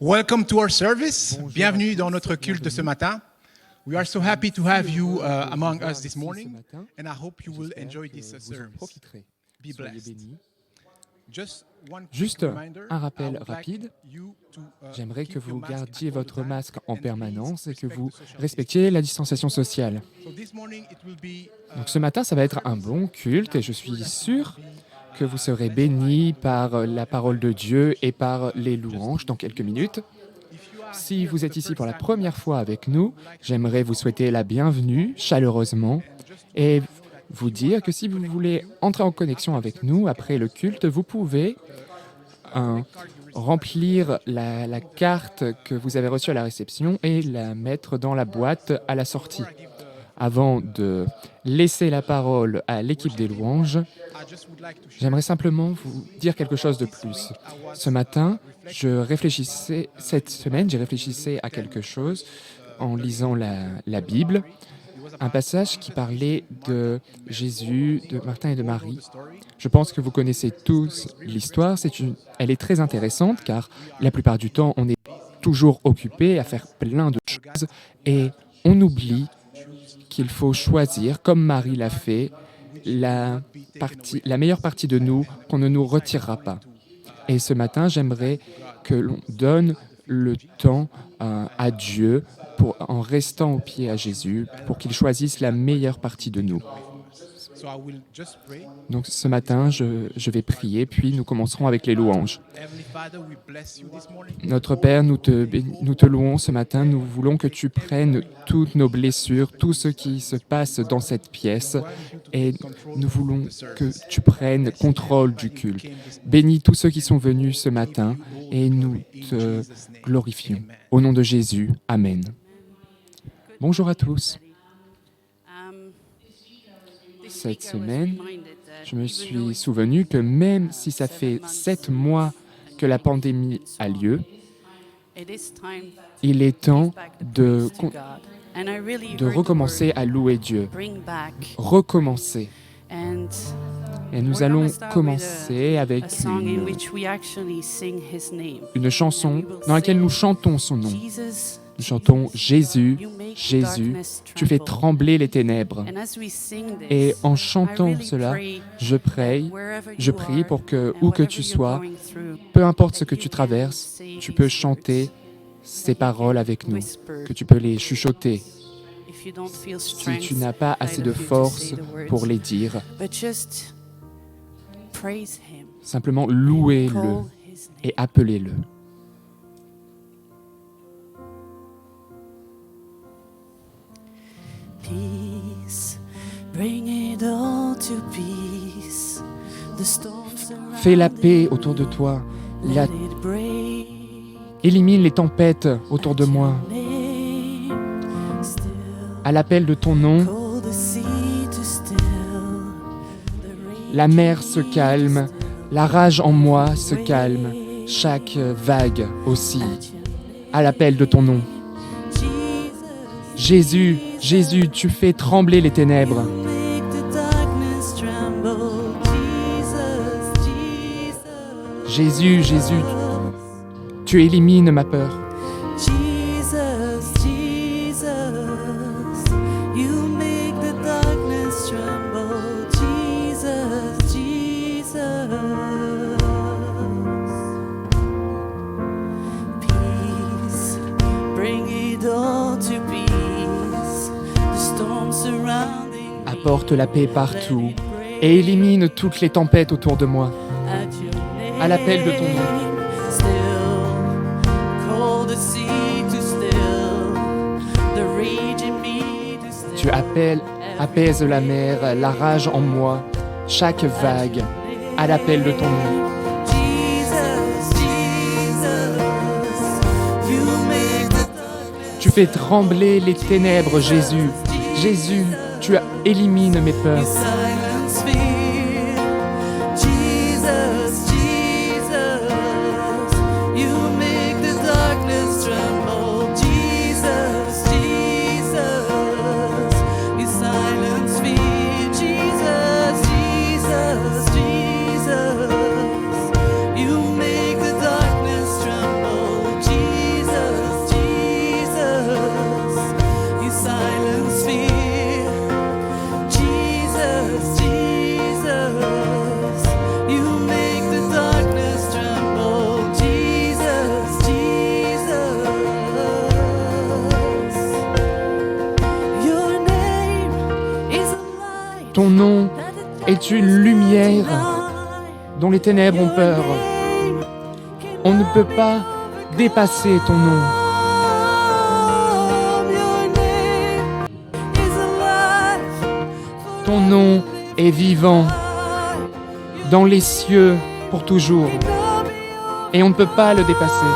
Welcome to our service. Bienvenue dans notre culte de ce matin. We are so happy to have you among us this morning, and I hope you will enjoy this service. Be blessed. Juste un rappel rapide. J'aimerais que vous gardiez votre masque en permanence et que vous respectiez la distanciation sociale. Donc ce matin, ça va être un bon culte et je suis sûr que vous serez bénis par la parole de Dieu et par les louanges dans quelques minutes. Si vous êtes ici pour la première fois avec nous, j'aimerais vous souhaiter la bienvenue chaleureusement et vous dire que si vous voulez entrer en connexion avec nous après le culte, vous pouvez remplir la carte que vous avez reçue à la réception et la mettre dans la boîte à la sortie. Avant de laisser la parole à l'équipe des louanges, j'aimerais simplement vous dire quelque chose de plus. Ce matin, cette semaine, j'ai réfléchi à quelque chose en lisant la Bible, un passage qui parlait de Jésus, de Martin et de Marie. Je pense que vous connaissez tous l'histoire. Elle est très intéressante car la plupart du temps, on est toujours occupé à faire plein de choses et on oublie qu'il faut choisir, comme Marie l'a fait, la meilleure partie de nous qu'on ne nous retirera pas. Et ce matin, j'aimerais que l'on donne le temps à Dieu en restant au pied à Jésus pour qu'il choisisse la meilleure partie de nous. Donc ce matin, je vais prier, puis nous commencerons avec les louanges. Notre Père, nous te louons ce matin. Nous voulons que tu prennes toutes nos blessures, tout ce qui se passe dans cette pièce, et nous voulons que tu prennes contrôle du culte. Bénis tous ceux qui sont venus ce matin, et nous te glorifions. Au nom de Jésus, Amen. Bonjour à tous. Cette semaine, je me suis souvenu que même si ça fait 7 mois que la pandémie a lieu, il est temps de recommencer à louer Dieu. Recommencer. Et nous allons commencer avec une chanson dans laquelle nous chantons son nom. Nous chantons « Jésus, Jésus, tu fais trembler les ténèbres ». Et en chantant cela, je prie pour que, où que tu sois, peu importe ce que tu traverses, tu peux chanter ces paroles avec nous, que tu peux les chuchoter. Si tu n'as pas assez de force pour les dire, simplement louez-le et appelez-le. Fais la paix autour de toi. Élimine les tempêtes autour de moi. À l'appel de ton nom, la mer se calme, la rage en moi se calme, chaque vague aussi. À l'appel de ton nom. Jésus, Jésus, tu fais trembler les ténèbres. Jésus, Jésus, tu élimines ma peur. Apporte la paix partout et élimine toutes les tempêtes autour de moi. À l'appel de ton nom. Tu apaises la mer, la rage en moi, chaque vague, à l'appel de ton nom. Tu fais trembler les ténèbres, Jésus. Jésus, tu élimines mes peurs. est une lumière dont les ténèbres ont peur. On ne peut pas dépasser ton nom. Ton nom est vivant dans les cieux pour toujours. Et on ne peut pas le dépasser.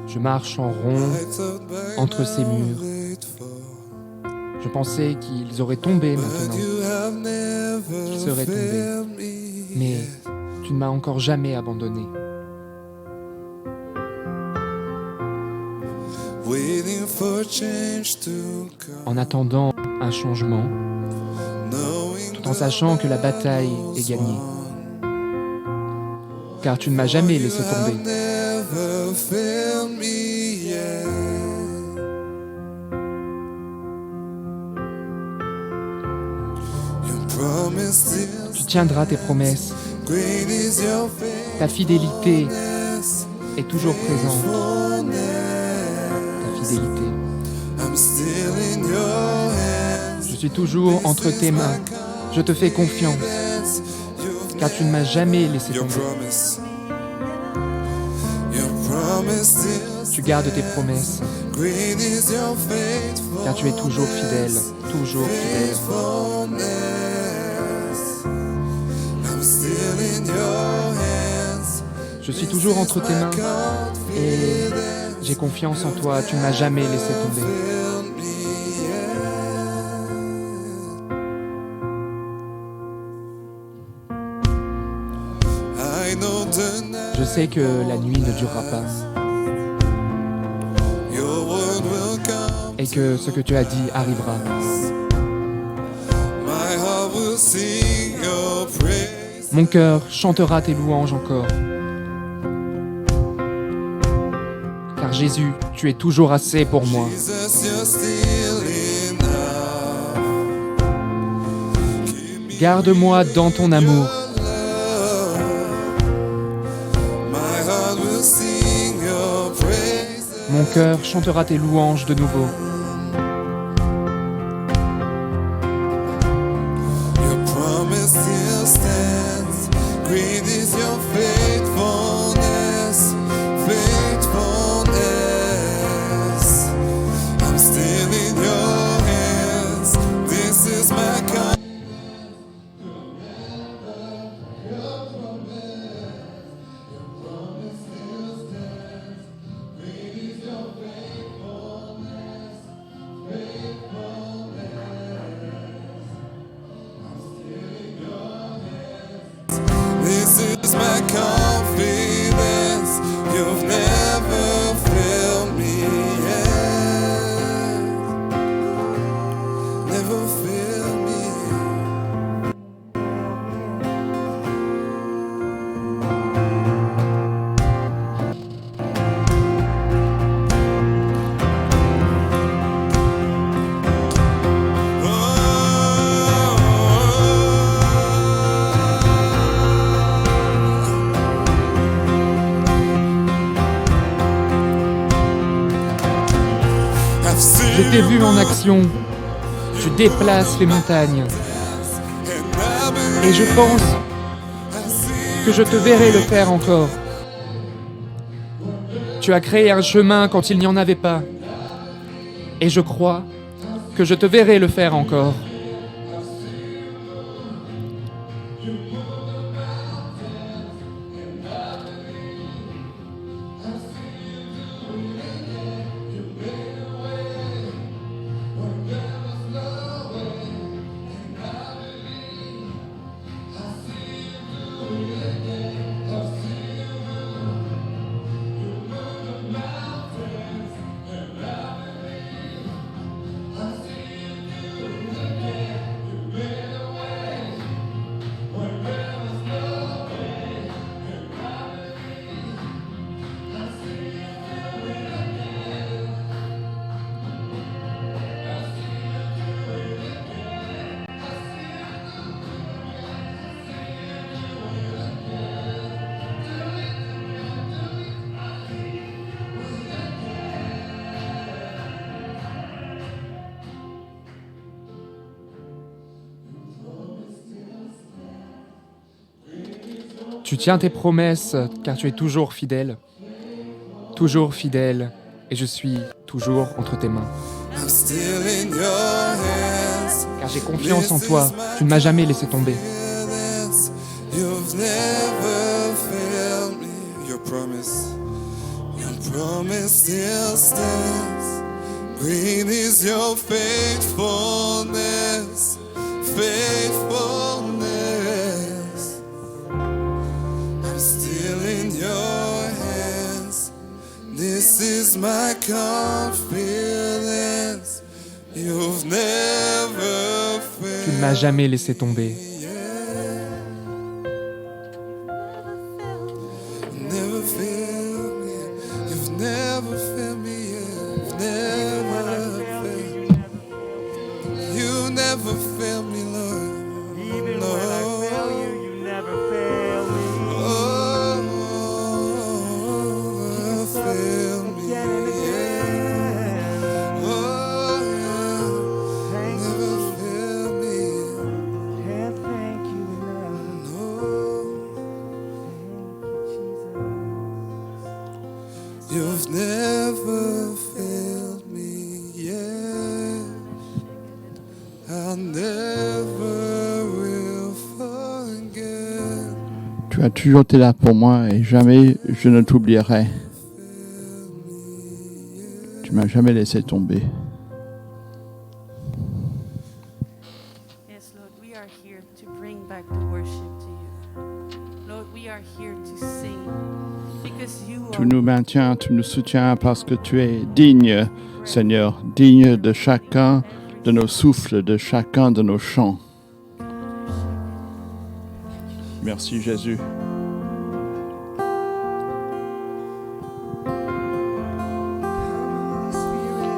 Je marche en rond entre ces murs. Je pensais qu'ils auraient tombé maintenant, qu'ils seraient tombés. Mais tu ne m'as encore jamais abandonné. En attendant un changement, tout en sachant que la bataille est gagnée. Car tu ne m'as jamais laissé tomber. Tu tiendras tes promesses. Ta fidélité est toujours présente. Ta fidélité. Je suis toujours entre tes mains. Je te fais confiance. Car tu ne m'as jamais laissé tomber. Tu gardes tes promesses. Car tu es toujours fidèle. Toujours fidèle. Je suis toujours entre tes mains et j'ai confiance en toi, tu ne m'as jamais laissé tomber. sais que la nuit ne durera pas et que ce que tu as dit arrivera. Mon cœur chantera tes louanges encore. Car Jésus, tu es toujours assez pour moi. Garde-moi dans ton amour. Mon cœur chantera tes louanges de nouveau. My confidence, you've never failed me yet. Never failed me. Je t'ai vu en action. Tu déplaces les montagnes. Et je pense que je te verrai le faire encore. Tu as créé un chemin quand il n'y en avait pas. Et je crois que je te verrai le faire encore. Tu tiens tes promesses car tu es toujours fidèle, et je suis toujours entre tes mains. I'm still in your hands. Car j'ai confiance en toi, tu ne m'as jamais laissé tomber. You've never failed me. Your promise still stands. Great is your faithfulness. I'm still in your hands. This is my confidence. You've never failed. Tu ne m'as jamais laissé tomber. Never failed me. You've never failed me. You've never failed. You never failed me, Lord. Even when I fail you, you never fail me. Oh, fail me. Again and again. Oh, yeah. Thank Never you. fail me. Can't thank you enough. No. Thank you, Jesus. You've never failed me yet. I'll never will forget. Tu as toujours été là pour moi et jamais je ne t'oublierai. Tu m'as jamais laissé tomber. Yes, Lord, we are here to bring back the worship to you. Lord, we are here to sing Tu nous maintiens, tu nous soutiens parce que tu es digne, Seigneur, digne de chacun de nos souffles, de chacun de nos chants. Merci Jésus.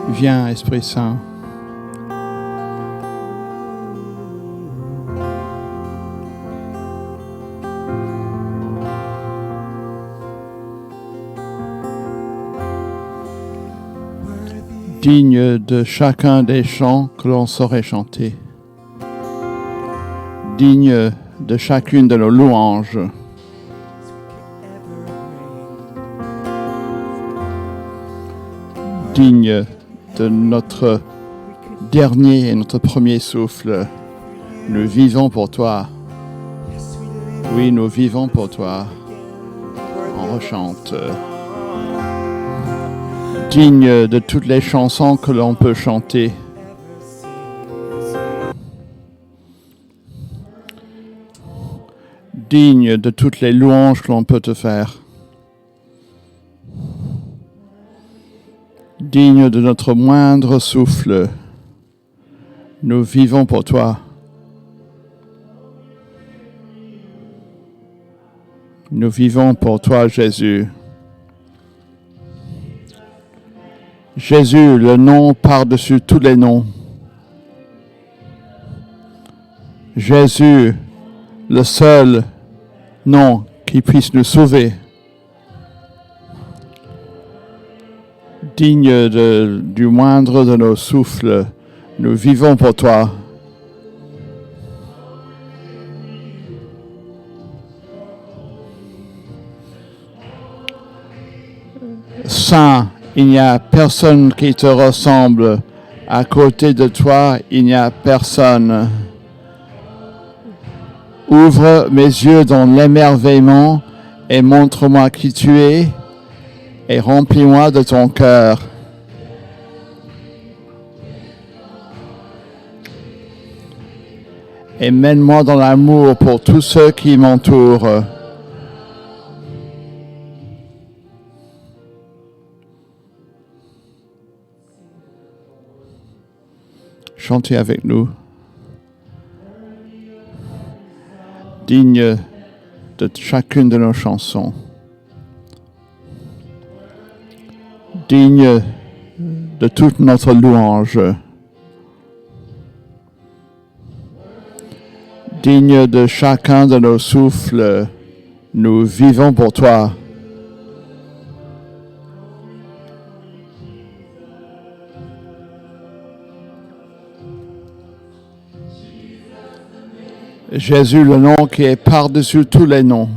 Viens, Esprit Saint. Digne de chacun des chants que l'on saurait chanter. Digne de chacune de nos louanges. Digne de notre dernier et notre premier souffle. Nous vivons pour toi. Oui, nous vivons pour toi. On rechante. Digne de toutes les chansons que l'on peut chanter. Digne de toutes les louanges que l'on peut te faire. Digne de notre moindre souffle. Nous vivons pour toi. Nous vivons pour toi, Jésus. Jésus, le nom par-dessus tous les noms. Jésus, le seul nom qui puisse nous sauver. Digne du moindre de nos souffles, nous vivons pour toi. Saint, il n'y a personne qui te ressemble. À côté de toi, il n'y a personne. Ouvre mes yeux dans l'émerveillement et montre-moi qui tu es et remplis-moi de ton cœur. Et mène-moi dans l'amour pour tous ceux qui m'entourent. Chantez avec nous. Digne de chacune de nos chansons. Digne de toute notre louange. Digne de chacun de nos souffles. Nous vivons pour toi. Jésus, le nom qui est par-dessus tous les noms.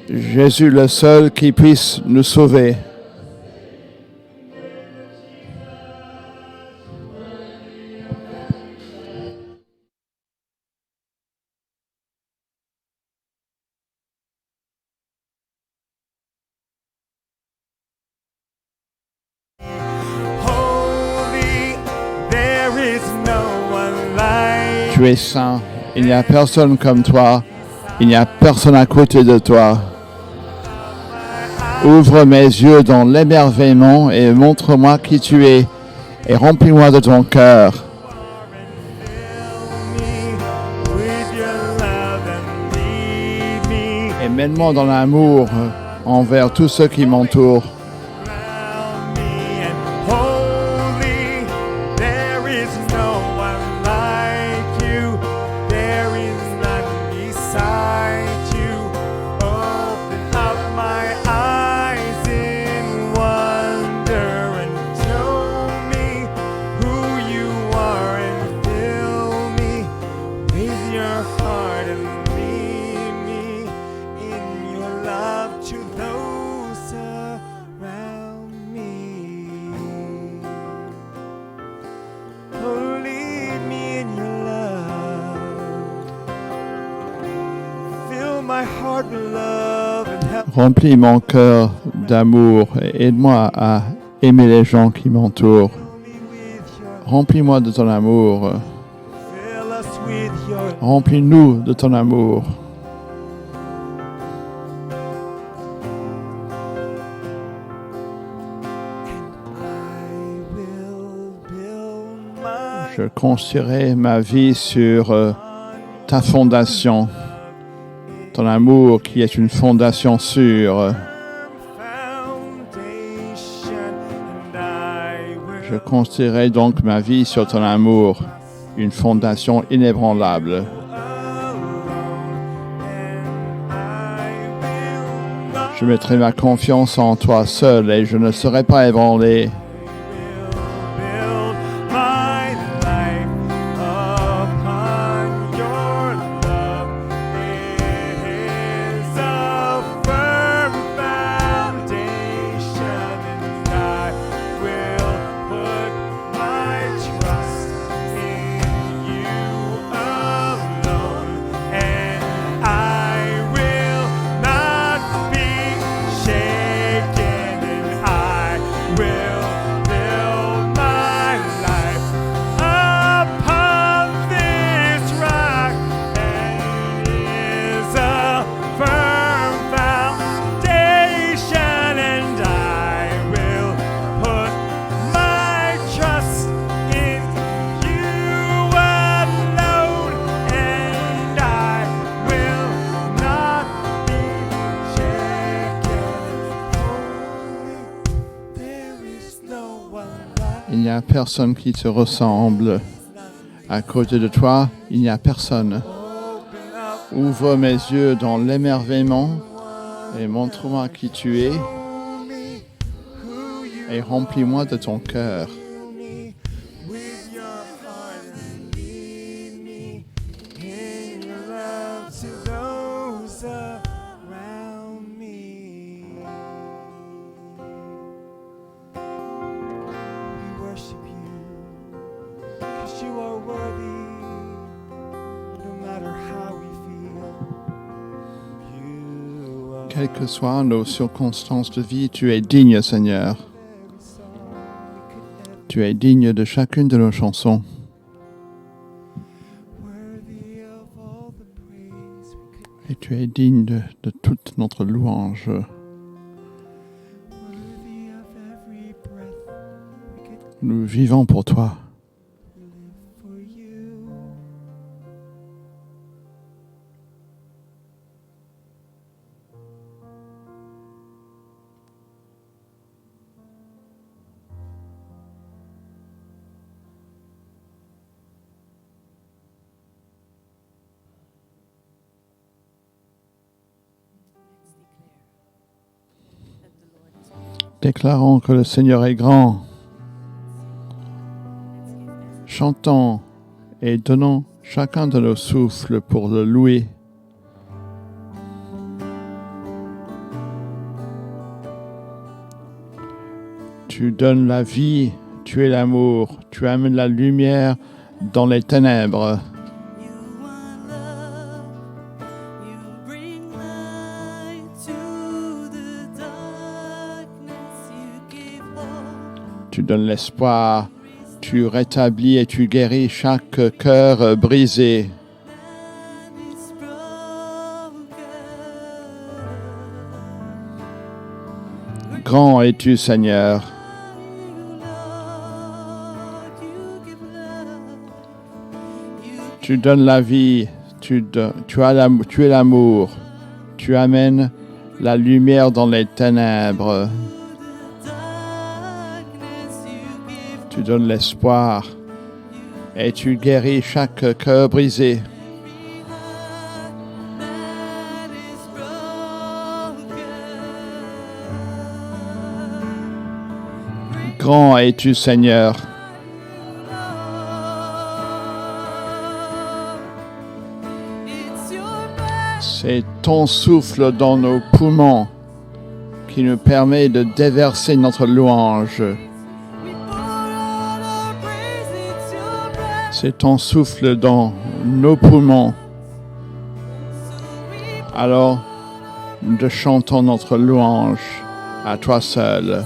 Jésus, le seul qui puisse nous sauver. Tu es saint, il n'y a personne comme toi, il n'y a personne à côté de toi. Ouvre mes yeux dans l'émerveillement et montre-moi qui tu es et remplis-moi de ton cœur. Et mène-moi dans l'amour envers tous ceux qui m'entourent. Remplis mon cœur d'amour et aide-moi à aimer les gens qui m'entourent. Remplis-moi de ton amour. Remplis-nous de ton amour. Je construirai ma vie sur ta fondation, ton amour qui est une fondation sûre. Je construirai donc ma vie sur ton amour, une fondation inébranlable. Je mettrai ma confiance en toi seul et je ne serai pas ébranlé. Il n'y a personne qui te ressemble. À côté de toi, il n'y a personne. Ouvre mes yeux dans l'émerveillement et montre-moi qui tu es et remplis-moi de ton cœur. Quelles que soient nos circonstances de vie, tu es digne, Seigneur. Tu es digne de chacune de nos chansons. Et tu es digne de toute notre louange. Nous vivons pour toi. Déclarons que le Seigneur est grand. Chantons et donnons chacun de nos souffles pour le louer. Tu donnes la vie, tu es l'amour, tu amènes la lumière dans les ténèbres. Tu donnes l'espoir, tu rétablis et tu guéris chaque cœur brisé. Grand es-tu, Seigneur. Tu donnes la vie, tu es l'amour, tu amènes la lumière dans les ténèbres. Tu donnes l'espoir et tu guéris chaque cœur brisé. Grand es-tu, Seigneur. C'est ton souffle dans nos poumons qui nous permet de déverser notre louange. C'est ton souffle dans nos poumons. Alors, nous chantons notre louange à toi seul.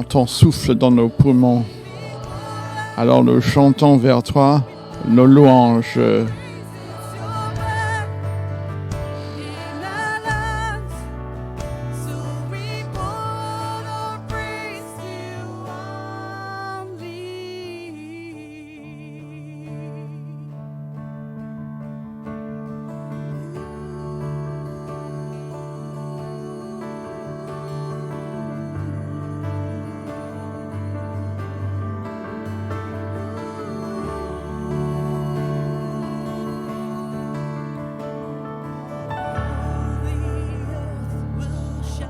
ton souffle dans nos poumons. Alors nous chantons vers toi nos louanges.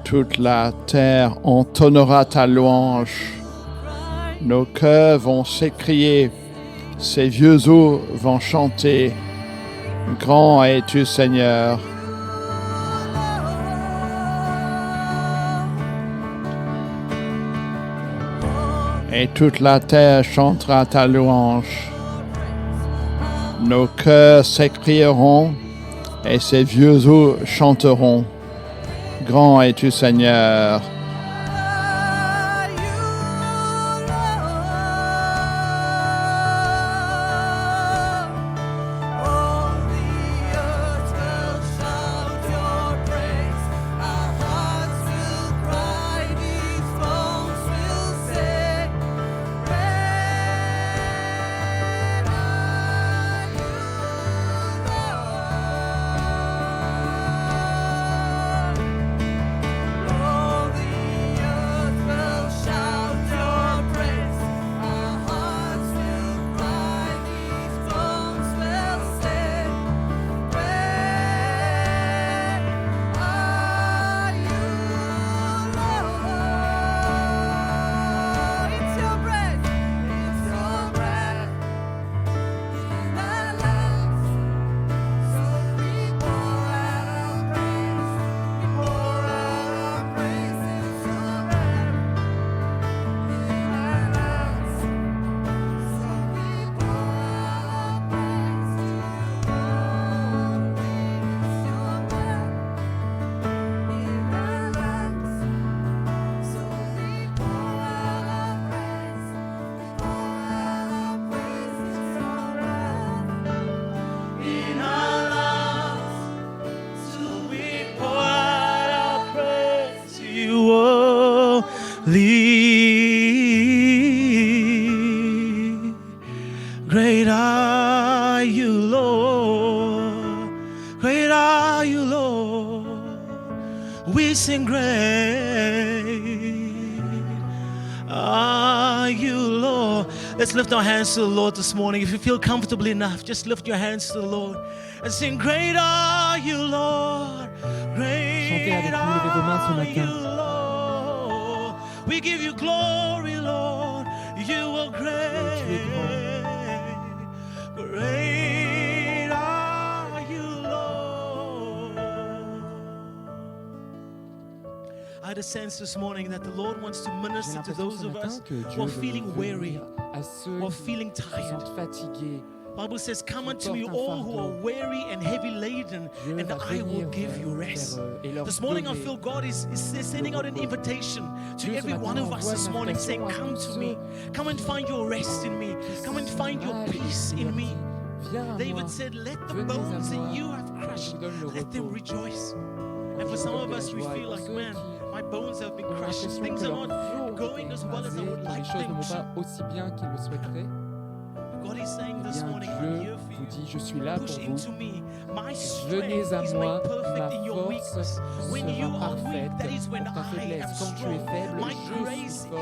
Toute la terre entonnera ta louange. Nos cœurs vont s'écrier, ces vieux os vont chanter. Grand es-tu, Seigneur. Et toute la terre chantera ta louange. Nos cœurs s'écrieront et ces vieux os chanteront. Grand es-tu, Seigneur. Great are you, Lord. Great are you, Lord. We sing great are you, Lord. Let's lift our hands to the Lord this morning. If you feel comfortable enough, just lift your hands to the Lord and sing, great are you, Lord. Chantez avec Great nous, levez vos mains ce are you, matin. Lord. We give you glory, Lord. You are great. Tu es grand. Great are you, Lord. I had a sense this morning that the Lord wants to J'ai minister to l'impression those ce of matin us que who Dieu are veut feeling weary, venir à ceux who are qui feeling se tired. sentent fatigués. Bible says, come unto portent me un all who are fardeau. weary and heavy laden, Dieu and va I will venir give you vers rest. eux et leur This morning I donner feel God is sending out an repos. invitation to Dieu, ce every matin, one of us envoie this une morning, saying, invitation à come tous to ceux me. Come and find your rest in me. Come and find your mal peace in me. Viens à moi. David said, let the Venez à bones moi. that you have Je crushed, vous donne le let them repos. rejoice. And Je for vous some donne of de la us, we joie. Et feel pour like, ceux man, qui my bones have been ont crushed. l'impression Things que are leurs not os ont going été as well as I écrasés would et les like choses ne them vont to. pas aussi bien qu'ils le souhaiteraient, God is saying eh this bien morning, I'm Dieu here for vous you. dit, je suis là pour Push vous. into me. My Venez strength à is moi, made perfect ma in your force weakness. When you sera are weak, parfaite that is when pour ta I am faiblesse. Quand tu es strong. faible, My je grace suis is fort.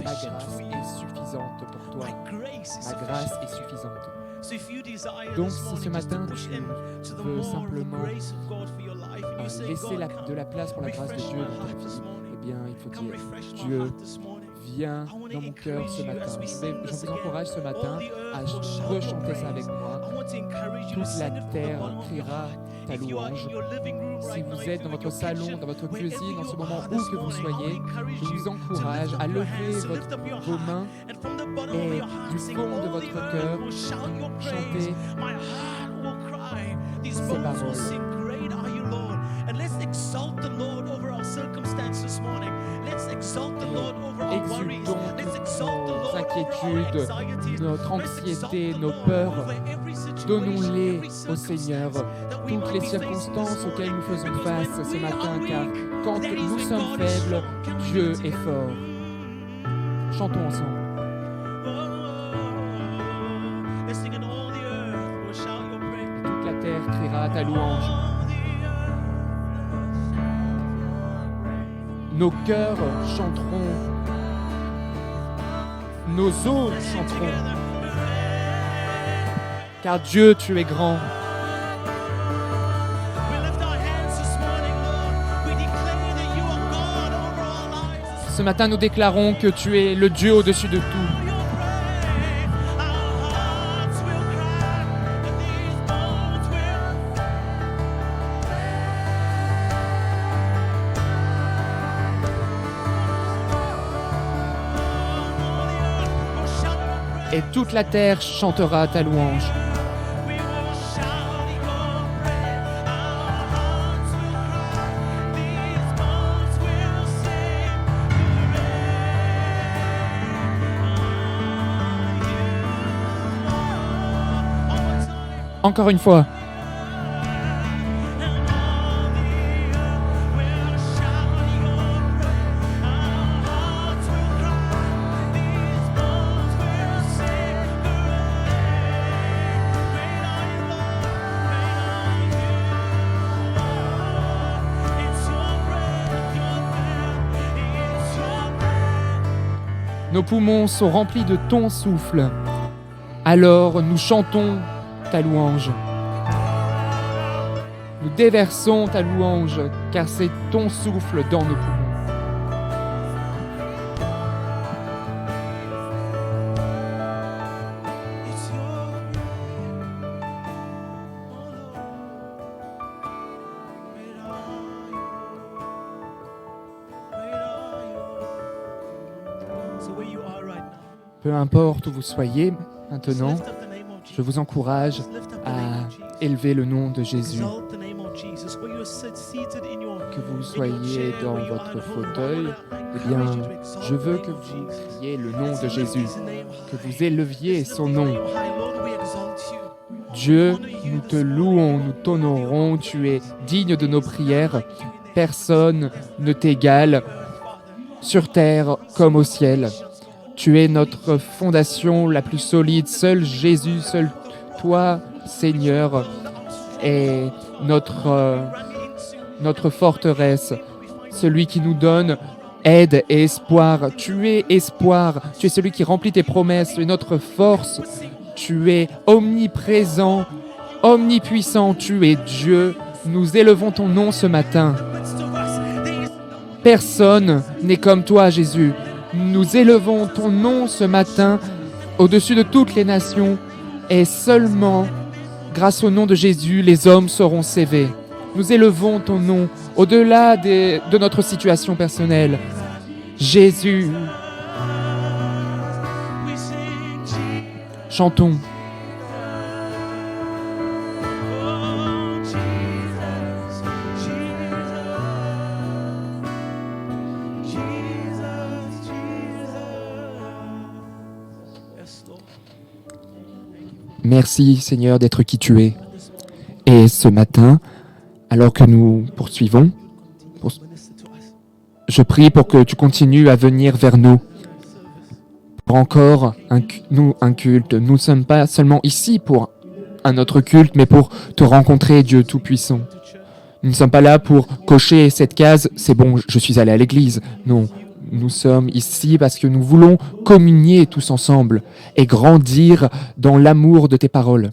Ma sufficient grâce for you. est suffisante pour toi. My grace is Ma grâce sufficient. est suffisante. So if you desire Donc, this si ce morning just to matin push tu in to the veux more of the simplement grace of God for your life, and you say, laisser God, de come, la place pour la grâce de refresh Dieu my dans ta heart this vie, morning. eh bien, il faut Come dire, refresh my Dieu, heart this morning. viens I wanna dans mon cœur encourage ce you matin. as we Je sing this vous again. encourage ce matin All the earth à will shout your rechanter ça avec praise. moi. I want to encourage you to Toute la sing it from the terre bottom of your criera heart. ta If you are louange. in your living room Si right now, vous if êtes you're dans in votre your salon, kitchen, dans votre wherever cuisine, en you ce moment are où this que vous morning, I soyez, wanna encourage je you vous to encourage lift à up your lever hands, to lift up your vos heart, mains and from the bottom of et your heart, du sing, fond de all the votre earth cœur, will shout your praise. chantez My heart will cry. These ces bones will paroles. sing, great are you, Lord. And let's exalt the Lord over our circumstance this morning. Let's exalt exultons nos inquiétudes, notre anxiété, nos peurs. Donnons-les au Seigneur, toutes les circonstances auxquelles nous faisons face ce matin, car quand nous sommes faibles, Dieu est fort. Chantons ensemble. Toute la terre criera ta louange. Nos cœurs chanteront, nos os chanteront, car Dieu, tu es grand. Ce matin, nous déclarons que tu es le Dieu au-dessus de tout. Et toute la terre chantera ta louange. Encore une fois. Nos poumons sont remplis de ton souffle. Alors nous chantons ta louange. Nous déversons ta louange, car c'est ton souffle dans nos poumons. Peu importe où vous soyez maintenant, je vous encourage à élever le nom de Jésus. Que vous soyez dans votre fauteuil, eh bien, je veux que vous criez le nom de Jésus, que vous éleviez son nom. Dieu, nous te louons, nous t'honorons, tu es digne de nos prières. Personne ne t'égale sur terre comme au ciel. Tu es notre fondation la plus solide. Seul Jésus, seul toi, Seigneur, est notre forteresse, celui qui nous donne aide et espoir. Tu es espoir, tu es celui qui remplit tes promesses, tu es notre force. Tu es omniprésent, omnipuissant, tu es Dieu. Nous élevons ton nom ce matin. Personne n'est comme toi, Jésus. Nous élevons ton nom ce matin au-dessus de toutes les nations et seulement grâce au nom de Jésus, les hommes seront sauvés. Nous élevons ton nom au-delà de notre situation personnelle. Jésus, chantons. Merci Seigneur d'être qui tu es. Et ce matin, alors que nous poursuivons, je prie pour que tu continues à venir vers nous. Pour encore un culte. Nous ne sommes pas seulement ici pour un autre culte, mais pour te rencontrer, Dieu Tout-Puissant. Nous ne sommes pas là pour cocher cette case, c'est bon, je suis allé à l'église. Non, nous sommes ici parce que nous voulons communier tous ensemble et grandir dans l'amour de tes paroles.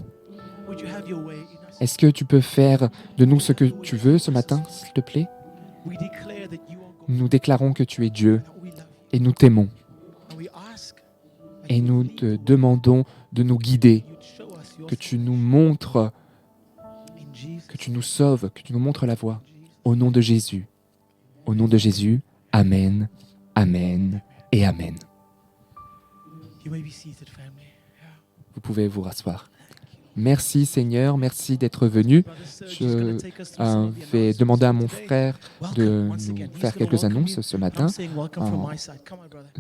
Est-ce que tu peux faire de nous ce que tu veux ce matin, s'il te plaît? Nous déclarons que tu es Dieu et nous t'aimons. Et nous te demandons de nous guider, que tu nous montres, que tu nous sauves, que tu nous montres la voie. Au nom de Jésus. Au nom de Jésus, Amen, Amen et Amen. Vous pouvez vous rasseoir. Merci Seigneur, merci d'être venu. Je vais demander à mon frère de nous faire quelques annonces ce matin.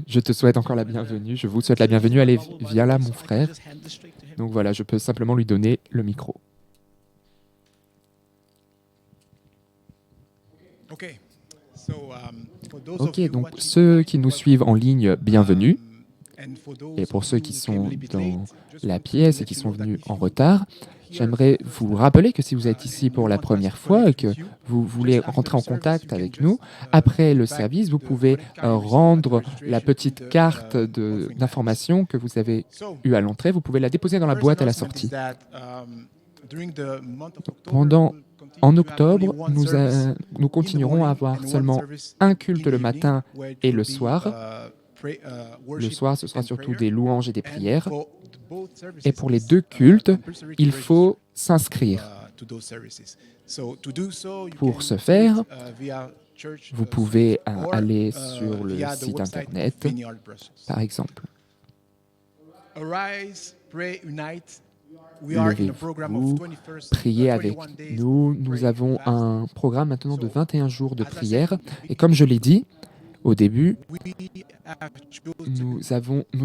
Je te souhaite encore la bienvenue, je vous souhaite la bienvenue. Allez, viens là mon frère. Donc voilà, je peux simplement lui donner le micro. Ok, donc ceux qui nous suivent en ligne, bienvenue. Et pour ceux qui sont dans la pièce et qui sont venus en retard, j'aimerais vous rappeler que si vous êtes ici pour la première fois et que vous voulez rentrer en contact avec nous, après le service, vous pouvez rendre la petite carte d'information que vous avez eue à l'entrée. Vous pouvez la déposer dans la boîte à la sortie. En octobre, nous continuerons à avoir seulement un culte le matin et le soir. Le soir, ce sera surtout des louanges et des prières. Et pour les deux cultes, il faut s'inscrire. Pour ce faire, vous pouvez aller sur le site internet, par exemple. Levez-vous, priez avec nous. Nous avons un programme maintenant de 21 jours de prière. Et comme je l'ai dit au début, nous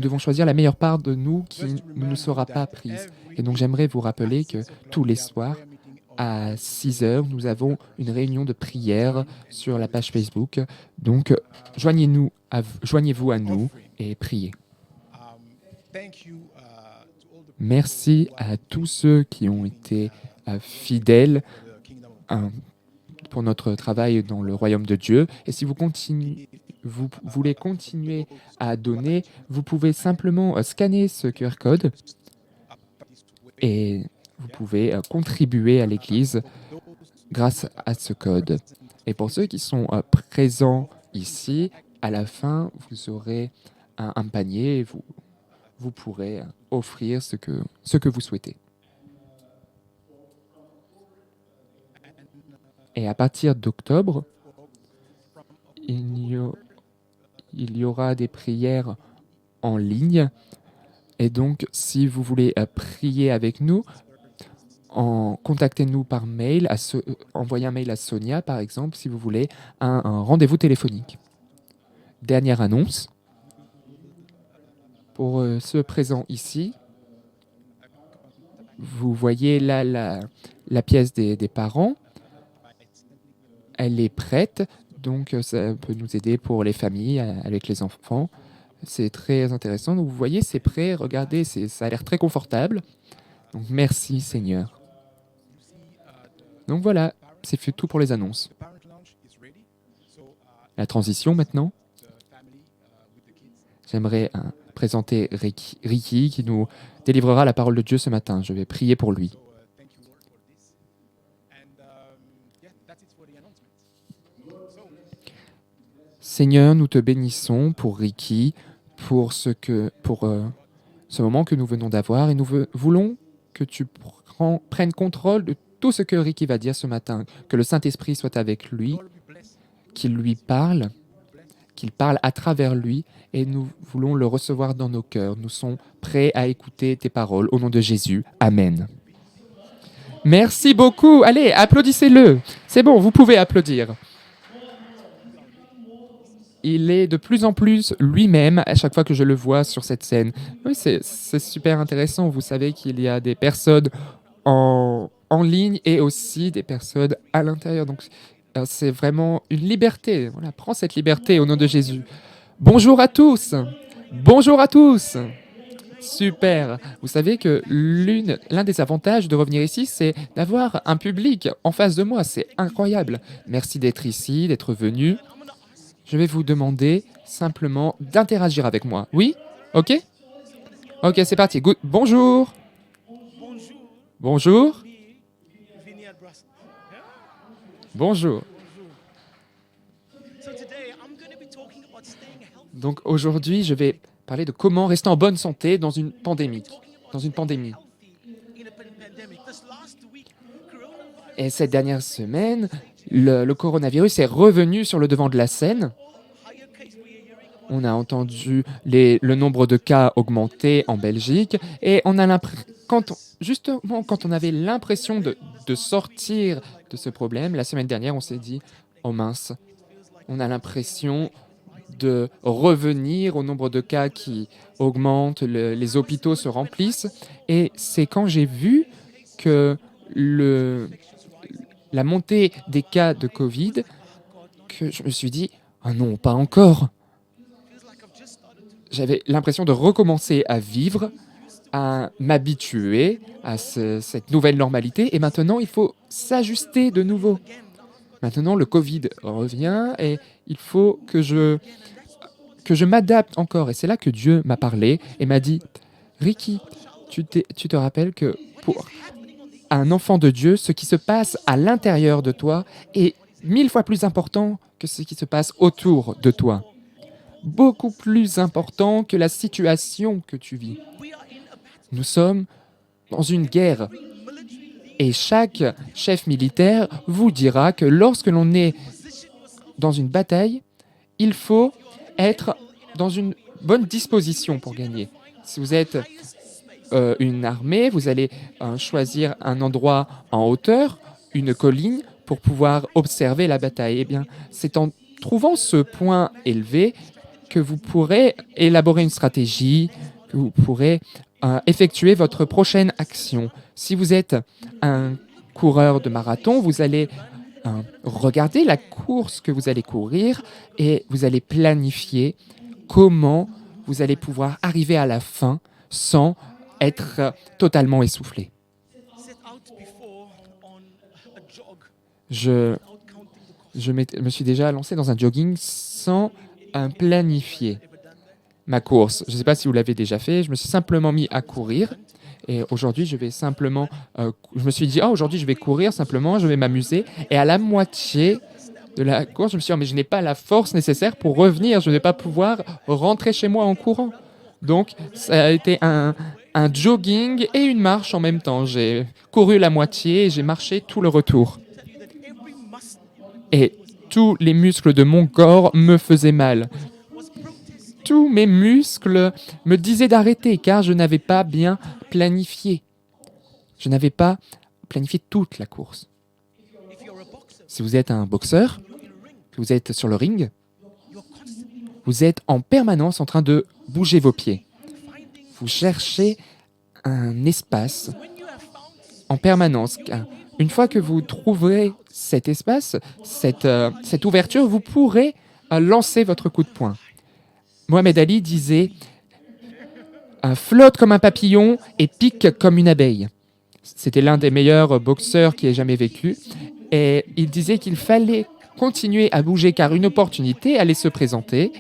devons choisir la meilleure part de nous qui ne nous sera pas prise. Et donc j'aimerais vous rappeler que tous les soirs, à 6 heures, nous avons une réunion de prière sur la page Facebook. Donc joignez-vous à nous et priez. Merci à tous ceux qui ont été fidèles pour notre travail dans le royaume de Dieu. Et si vous voulez continuer à donner, vous pouvez simplement scanner ce QR code et vous pouvez contribuer à l'Église grâce à ce code. Et pour ceux qui sont présents ici, à la fin, vous aurez un panier et vous pourrez offrir ce que vous souhaitez. Et à partir d'octobre, il y aura des prières en ligne. Et donc, si vous voulez prier avec nous, contactez-nous par mail, envoyez un mail à Sonia, par exemple, si vous voulez un rendez-vous téléphonique. Dernière annonce. Pour ceux présents ici, vous voyez là la pièce des parents. Elle est prête, donc ça peut nous aider pour les familles avec les enfants. C'est très intéressant. Donc vous voyez, c'est prêt. Regardez, ça a l'air très confortable. Donc merci Seigneur. Donc voilà, c'est tout pour les annonces. La transition maintenant. J'aimerais présenter Ricky qui nous délivrera la parole de Dieu ce matin. Je vais prier pour lui. Seigneur, nous te bénissons pour Ricky, pour ce moment que nous venons d'avoir, et nous voulons que tu prennes contrôle de tout ce que Ricky va dire ce matin, que le Saint-Esprit soit avec lui, qu'il lui parle, qu'il parle à travers lui, et nous voulons le recevoir dans nos cœurs. Nous sommes prêts à écouter tes paroles. Au nom de Jésus, Amen. Merci beaucoup. Allez, applaudissez-le. C'est bon, vous pouvez applaudir. Il est de plus en plus lui-même à chaque fois que je le vois sur cette scène. Oui, c'est super intéressant. Vous savez qu'il y a des personnes en ligne et aussi des personnes à l'intérieur. Donc, c'est vraiment une liberté. Voilà, prends cette liberté au nom de Jésus. Bonjour à tous. Bonjour à tous. Super. Vous savez que l'un des avantages de revenir ici, c'est d'avoir un public en face de moi. C'est incroyable. Merci d'être ici, d'être venu. Je vais vous demander simplement d'interagir avec moi. Oui? Ok? Ok, c'est parti. Good. Bonjour. Bonjour. Bonjour. Donc aujourd'hui, je vais parler de comment rester en bonne santé dans une pandémie. Et cette dernière semaine, le coronavirus est revenu sur le devant de la scène. On a entendu le nombre de cas augmenter en Belgique et on a justement quand on avait l'impression de sortir de ce problème, la semaine dernière, on s'est dit « Oh mince, on a l'impression de revenir au nombre de cas qui augmentent, les hôpitaux se remplissent. » Et c'est quand j'ai vu que la montée des cas de Covid que je me suis dit « Ah non, pas encore !» J'avais l'impression de recommencer à vivre, à m'habituer à cette nouvelle normalité. Et maintenant, il faut s'ajuster de nouveau. Maintenant, le Covid revient et il faut que je m'adapte encore. Et c'est là que Dieu m'a parlé et m'a dit « Ricky, tu te rappelles que pour un enfant de Dieu, ce qui se passe à l'intérieur de toi est 1000 fois plus important que ce qui se passe autour de toi. Beaucoup plus important que la situation que tu vis. Nous sommes dans une guerre. Et chaque chef militaire vous dira que lorsque l'on est dans une bataille, il faut être dans une bonne disposition pour gagner. Si vous êtes une armée, vous allez choisir un endroit en hauteur, une colline, pour pouvoir observer la bataille. Eh bien, c'est en trouvant ce point élevé que vous pourrez élaborer une stratégie, que vous pourrez effectuer votre prochaine action. Si vous êtes un coureur de marathon, vous allez regarder la course que vous allez courir et vous allez planifier comment vous allez pouvoir arriver à la fin sans être totalement essoufflé. Je me suis déjà lancé dans un jogging sans planifier ma course. Je ne sais pas si vous l'avez déjà fait. Je me suis simplement mis à courir. Et aujourd'hui, je me suis dit, aujourd'hui, je vais courir simplement, je vais m'amuser. Et à la moitié de la course, je me suis dit, mais je n'ai pas la force nécessaire pour revenir. Je ne vais pas pouvoir rentrer chez moi en courant. Donc, ça a été un jogging et une marche en même temps. J'ai couru la moitié et j'ai marché tout le retour. Et tous les muscles de mon corps me faisaient mal. Tous mes muscles me disaient d'arrêter car je n'avais pas bien planifié. Je n'avais pas planifié toute la course. Si vous êtes un boxeur, que vous êtes sur le ring, vous êtes en permanence en train de bouger vos pieds. Vous cherchez un espace en permanence. Une fois que vous trouverez cet espace, cette ouverture, vous pourrez lancer votre coup de poing. Mohamed Ali disait « flotte comme un papillon et pique comme une abeille ». C'était l'un des meilleurs boxeurs qui ait jamais vécu. Et il disait qu'il fallait continuer à bouger car une opportunité allait se présenter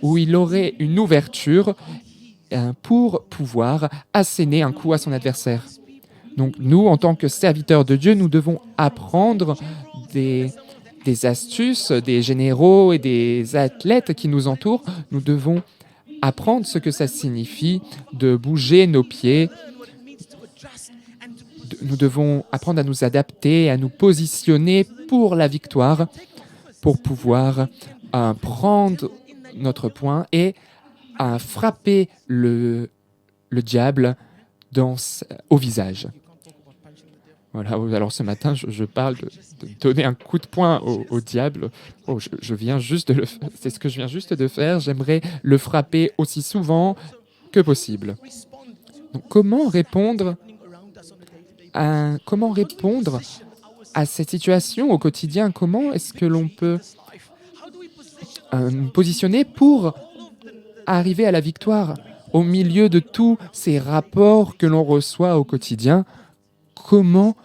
où il aurait une ouverture pour pouvoir asséner un coup à son adversaire. Donc nous, en tant que serviteurs de Dieu, nous devons apprendre des astuces des généraux et des athlètes qui nous entourent. Nous devons apprendre ce que ça signifie de bouger nos pieds. Nous devons apprendre à nous adapter, à nous positionner pour la victoire, pour pouvoir prendre notre poing et frapper le diable au visage. Voilà, alors ce matin, je parle de donner un coup de poing au diable. Oh, je viens juste de c'est ce que je viens juste de faire. J'aimerais le frapper aussi souvent que possible. Donc, comment répondre à cette situation au quotidien? Comment est-ce que l'on peut nous positionner pour arriver à la victoire au milieu de tous ces rapports que l'on reçoit au quotidien? Comment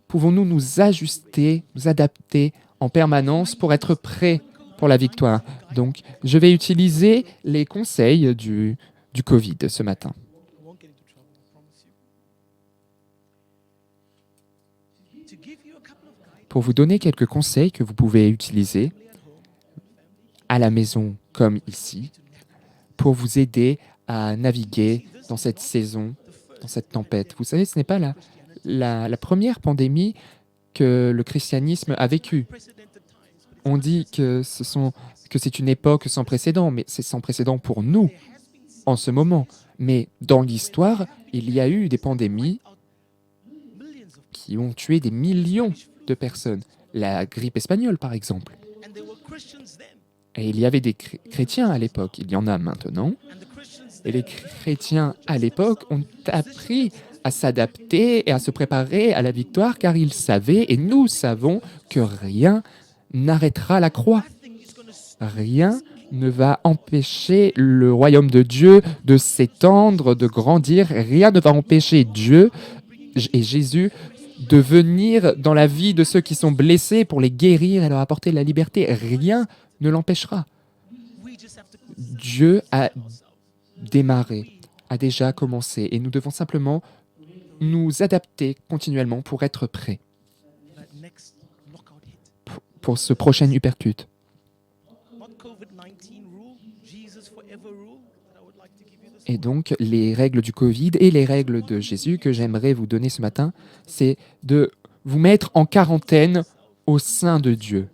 pouvons-nous nous ajuster, nous adapter en permanence pour être prêts pour la victoire? Donc, je vais utiliser les conseils du Covid ce matin. Pour vous donner quelques conseils que vous pouvez utiliser à la maison comme ici, pour vous aider à naviguer dans cette saison, dans cette tempête. Vous savez, ce n'est pas la première pandémie que le christianisme a vécue. On dit que c'est une époque sans précédent, mais c'est sans précédent pour nous en ce moment. Mais dans l'histoire, il y a eu des pandémies qui ont tué des millions de personnes. La grippe espagnole, par exemple. Et il y avait des chrétiens à l'époque, il y en a maintenant. Et les chrétiens à l'époque ont appris à s'adapter et à se préparer à la victoire car ils savaient, et nous savons, que rien n'arrêtera la croix. Rien ne va empêcher le royaume de Dieu de s'étendre, de grandir. Rien ne va empêcher Dieu et Jésus de venir dans la vie de ceux qui sont blessés pour les guérir et leur apporter la liberté. Rien ne l'empêchera. Dieu a démarré, a déjà commencé, et nous devons simplement nous adapter continuellement pour être prêts pour ce prochain uppercut. Et donc, les règles du Covid et les règles de Jésus que j'aimerais vous donner ce matin, c'est de vous mettre en quarantaine au sein de Dieu.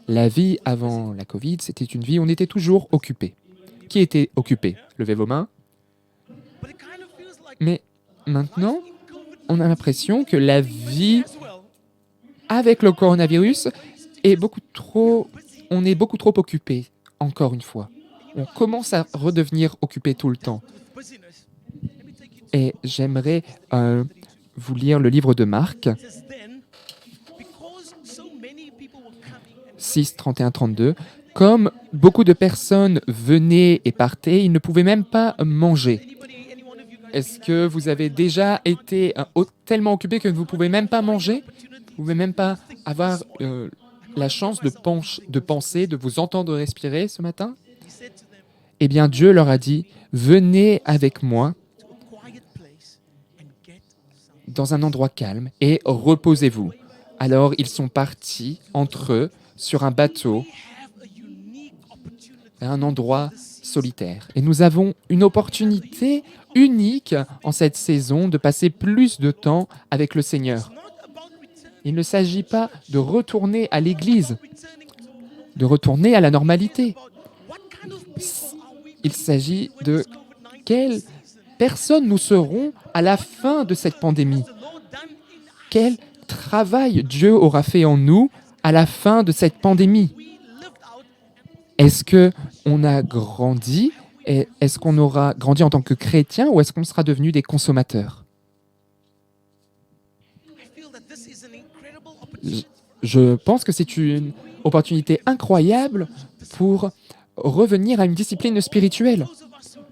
La vie avant la Covid, c'était une vie où on était toujours occupé. Qui était occupé? Levez vos mains. Mais maintenant, on a l'impression que la vie avec le coronavirus est on est beaucoup trop occupé, encore une fois. On commence à redevenir occupé tout le temps. Et j'aimerais vous lire le livre de Marc, 6, 31, 32. Comme beaucoup de personnes venaient et partaient, ils ne pouvaient même pas manger. Est-ce que vous avez déjà été tellement occupé que vous ne pouvez même pas manger? Vous ne pouvez même pas avoir la chance de penser, de vous entendre respirer ce matin? Eh bien, Dieu leur a dit, venez avec moi dans un endroit calme et reposez-vous. Alors, ils sont partis entre eux sur un bateau à un endroit solitaire. Et nous avons une opportunité unique en cette saison de passer plus de temps avec le Seigneur. Il ne s'agit pas de retourner à l'église, de retourner à la normalité. Il s'agit de quelle personne nous serons à la fin de cette pandémie. Quel travail Dieu aura fait en nous à la fin de cette pandémie. Est-ce qu'on a grandi? Et est-ce qu'on aura grandi en tant que chrétien ou est-ce qu'on sera devenu des consommateurs? Je pense que c'est une opportunité incroyable pour revenir à une discipline spirituelle.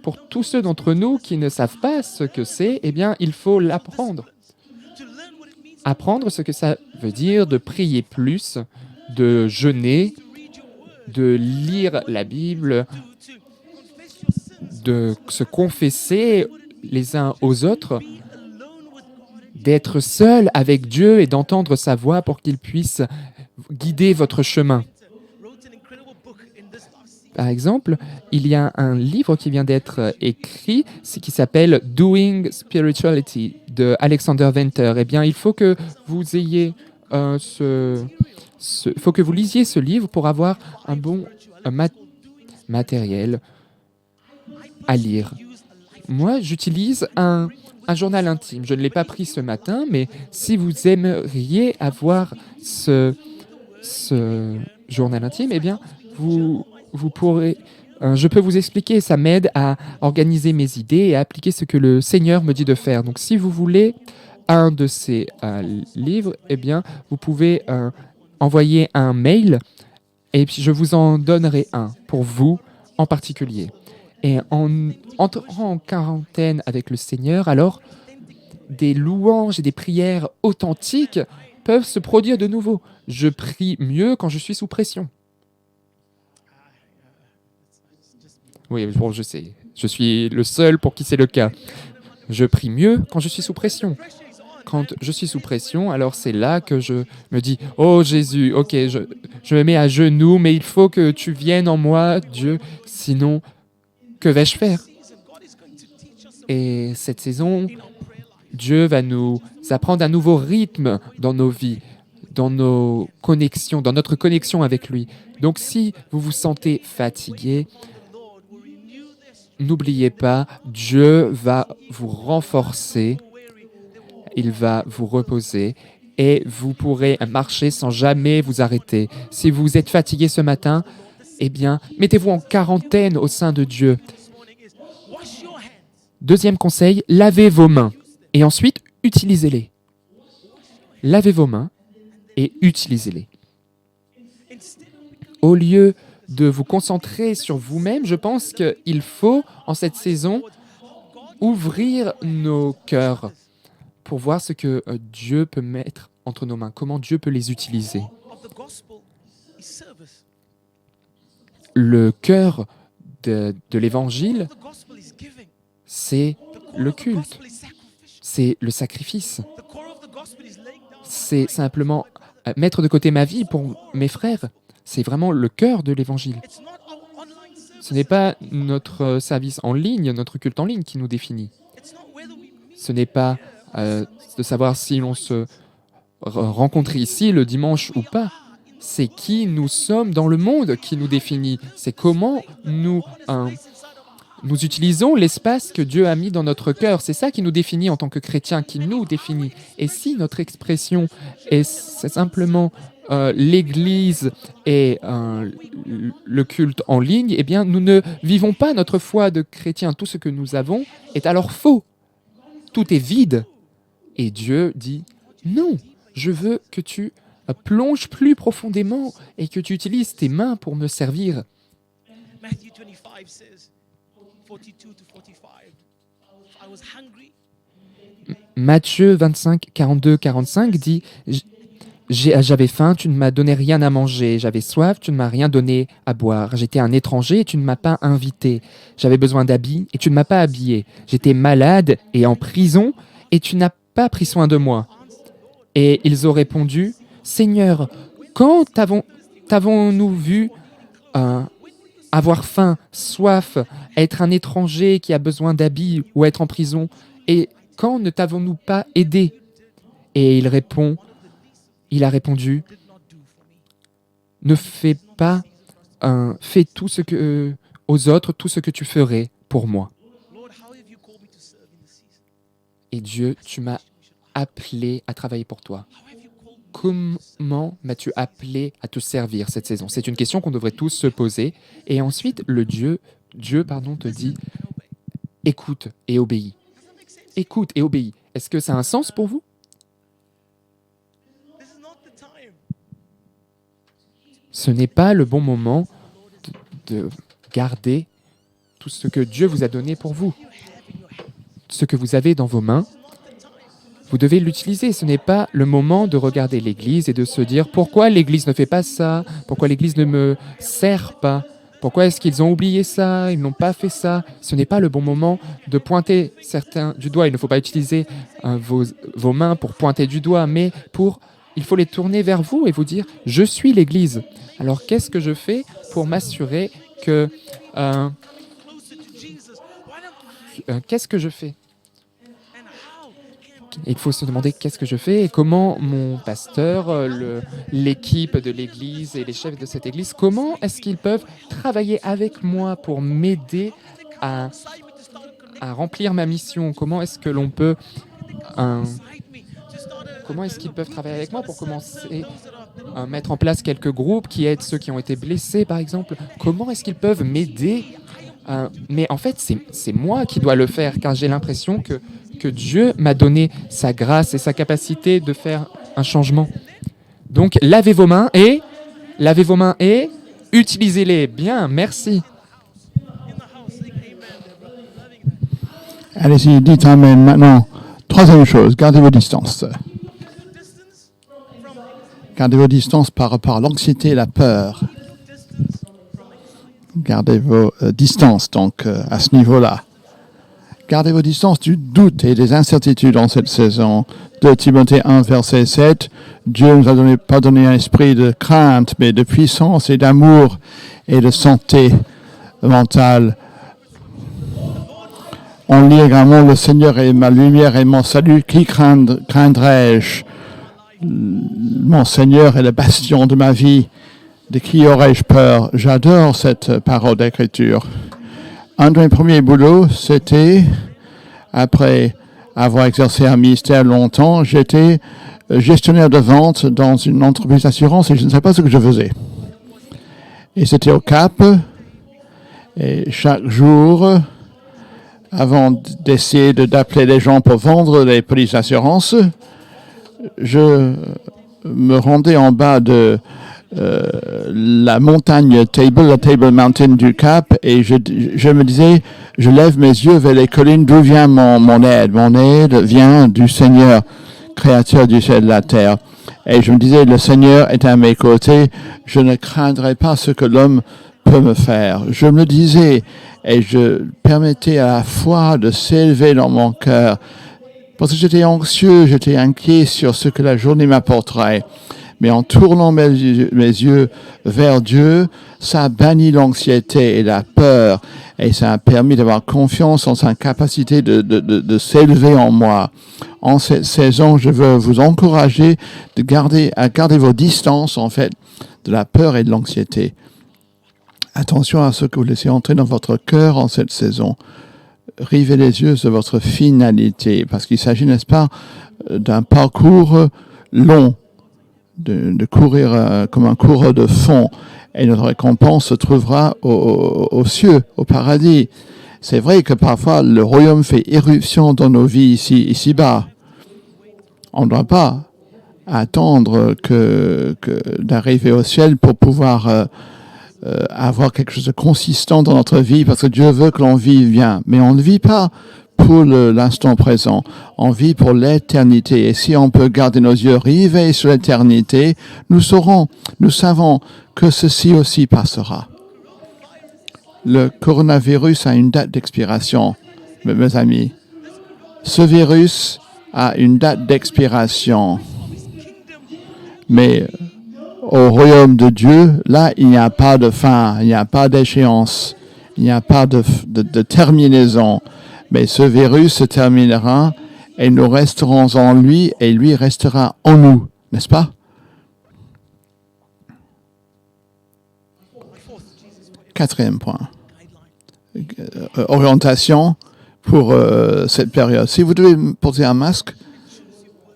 Pour tous ceux d'entre nous qui ne savent pas ce que c'est, eh bien, il faut l'apprendre. Apprendre ce que ça veut dire de prier plus, de jeûner, de lire la Bible, de se confesser les uns aux autres, d'être seul avec Dieu et d'entendre sa voix pour qu'il puisse guider votre chemin. Par exemple, il y a un livre qui vient d'être écrit, qui s'appelle Doing Spirituality de Alexander Venter. Eh bien, il faut que vous ayez faut que vous lisiez ce livre pour avoir un bon matériel à lire. Moi, j'utilise un journal intime. Je ne l'ai pas pris ce matin, mais si vous aimeriez avoir ce journal intime, eh bien, vous pourrez... je peux vous expliquer, ça m'aide à organiser mes idées et à appliquer ce que le Seigneur me dit de faire. Donc, si vous voulez un de ces livres, eh bien, vous pouvez envoyer un mail et puis je vous en donnerai un pour vous en particulier. Et en entrant en quarantaine avec le Seigneur, alors des louanges et des prières authentiques peuvent se produire de nouveau. Je prie mieux quand je suis sous pression. Oui, bon, je sais. Je suis le seul pour qui c'est le cas. Je prie mieux quand je suis sous pression. Quand je suis sous pression, alors c'est là que je me dis « Oh Jésus, ok, je me mets à genoux, mais il faut que tu viennes en moi, Dieu, sinon, que vais-je faire ?» Et cette saison, Dieu va nous apprendre un nouveau rythme dans nos vies, dans nos connexions, dans notre connexion avec lui. Donc si vous vous sentez fatigué, n'oubliez pas, Dieu va vous renforcer, il va vous reposer et vous pourrez marcher sans jamais vous arrêter. Si vous êtes fatigué ce matin, eh bien, mettez-vous en quarantaine au sein de Dieu. Deuxième conseil, lavez vos mains et ensuite utilisez-les. Lavez vos mains et utilisez-les. Au lieu de vous concentrer sur vous-même, je pense qu'il faut, en cette saison, ouvrir nos cœurs pour voir ce que Dieu peut mettre entre nos mains, comment Dieu peut les utiliser. Le cœur de l'Évangile, c'est le culte, c'est le sacrifice. C'est simplement mettre de côté ma vie pour mes frères. C'est vraiment le cœur de l'Évangile. Ce n'est pas notre service en ligne, notre culte en ligne qui nous définit. Ce n'est pas de savoir si l'on se rencontre ici le dimanche ou pas. C'est qui nous sommes dans le monde qui nous définit. C'est comment nous utilisons l'espace que Dieu a mis dans notre cœur. C'est ça qui nous définit en tant que chrétiens, qui nous définit. Et si notre expression c'est simplement l'Église et le culte en ligne, eh bien, nous ne vivons pas notre foi de chrétiens. Tout ce que nous avons est alors faux. Tout est vide. Et Dieu dit, non, je veux que tu plonges plus profondément et que tu utilises tes mains pour me servir. Matthew 25 says, 42 to 45, I was hungry. Matthieu 25, 42, 45 dit « J'avais faim, tu ne m'as donné rien à manger. J'avais soif, tu ne m'as rien donné à boire. J'étais un étranger et tu ne m'as pas invité. J'avais besoin d'habits et tu ne m'as pas habillé. J'étais malade et en prison et tu n'as pas pris soin de moi. » Et ils ont répondu « Seigneur, quand t'avons-nous vu avoir faim, soif, être un étranger qui a besoin d'habits ou être en prison, et quand ne t'avons-nous pas aidé ?» Et il a répondu, ne fais pas, fais tout ce que aux autres, tout ce que tu ferais pour moi. Et Dieu, tu m'as appelé à travailler pour toi. Comment m'as-tu appelé à te servir cette saison? C'est une question qu'on devrait tous se poser. Et ensuite, Dieu te dit, écoute et obéis. Écoute et obéis. Est-ce que ça a un sens pour vous? Ce n'est pas le bon moment de garder tout ce que Dieu vous a donné pour vous. Ce que vous avez dans vos mains, vous devez l'utiliser. Ce n'est pas le moment de regarder l'Église et de se dire « Pourquoi l'Église ne fait pas ça? Pourquoi l'Église ne me sert pas? Pourquoi est-ce qu'ils ont oublié ça? Ils n'ont pas fait ça ?» Ce n'est pas le bon moment de pointer certains du doigt. Il ne faut pas utiliser vos mains pour pointer du doigt, mais il faut les tourner vers vous et vous dire « Je suis l'Église. Alors qu'est-ce que je fais pour m'assurer que... qu'est-ce que je fais ? Il faut se demander qu'est-ce que je fais et comment mon pasteur, l'équipe de l'Église et les chefs de cette Église, comment est-ce qu'ils peuvent travailler avec moi pour m'aider à remplir ma mission? Comment est-ce que l'on peut... comment est-ce qu'ils peuvent travailler avec moi pour commencer à mettre en place quelques groupes qui aident ceux qui ont été blessés, par exemple? Comment est-ce qu'ils peuvent m'aider? Mais en fait, c'est moi qui dois le faire, car j'ai l'impression que Dieu m'a donné sa grâce et sa capacité de faire un changement. Donc, lavez vos mains et utilisez-les. Bien, merci. Allez-y, dites Amen maintenant. Troisième chose, gardez vos distances. Gardez vos distances par rapport à l'anxiété et la peur. Gardez vos distances, donc, à ce niveau-là. Gardez vos distances du doute et des incertitudes en cette saison. 2 Timothée 1, verset 7. Dieu ne nous a pas donné un esprit de crainte, mais de puissance et d'amour et de santé mentale. On lit également « Le Seigneur est ma lumière et mon salut, qui craindrai-je » Mon Seigneur est le bastion de ma vie. De qui aurais-je peur? J'adore cette parole d'écriture. Un de mes premiers boulots, c'était, après avoir exercé un ministère longtemps, j'étais gestionnaire de vente dans une entreprise d'assurance et je ne savais pas ce que je faisais. Et c'était au Cap. Et chaque jour, avant d'essayer d'appeler les gens pour vendre les polices d'assurance, je me rendais en bas de la montagne Table, la Table Mountain du Cap, et je me disais, je lève mes yeux vers les collines, d'où vient mon aide? Mon aide vient du Seigneur, créateur du ciel et de la terre. Et je me disais, le Seigneur est à mes côtés, je ne craindrai pas ce que l'homme peut me faire. Je me le disais, et je permettais à la foi de s'élever dans mon cœur, parce que j'étais anxieux, j'étais inquiet sur ce que la journée m'apporterait. Mais en tournant mes yeux vers Dieu, ça a banni l'anxiété et la peur. Et ça a permis d'avoir confiance en sa capacité de s'élever en moi. En cette saison, je veux vous encourager à garder vos distances, en fait, de la peur et de l'anxiété. Attention à ce que vous laissez entrer dans votre cœur en cette saison. Rivez les yeux sur votre finalité, parce qu'il s'agit, n'est-ce pas, d'un parcours long, de courir comme un coureur de fond, et notre récompense se trouvera aux cieux, au paradis. C'est vrai que parfois le royaume fait éruption dans nos vies ici-bas. On ne doit pas attendre que d'arriver au ciel pour pouvoir avoir quelque chose de consistant dans notre vie, parce que Dieu veut que l'on vive bien. Mais on ne vit pas pour l'instant présent, on vit pour l'éternité. Et si on peut garder nos yeux rivés sur l'éternité, nous savons que ceci aussi passera. Le coronavirus a une date d'expiration, mes amis. Ce virus a une date d'expiration. Mais au royaume de Dieu, là, il n'y a pas de fin, il n'y a pas d'échéance, il n'y a pas de terminaison. Mais ce virus se terminera et nous resterons en lui et lui restera en nous, n'est-ce pas? Quatrième point. Orientation pour cette période. Si vous devez porter un masque,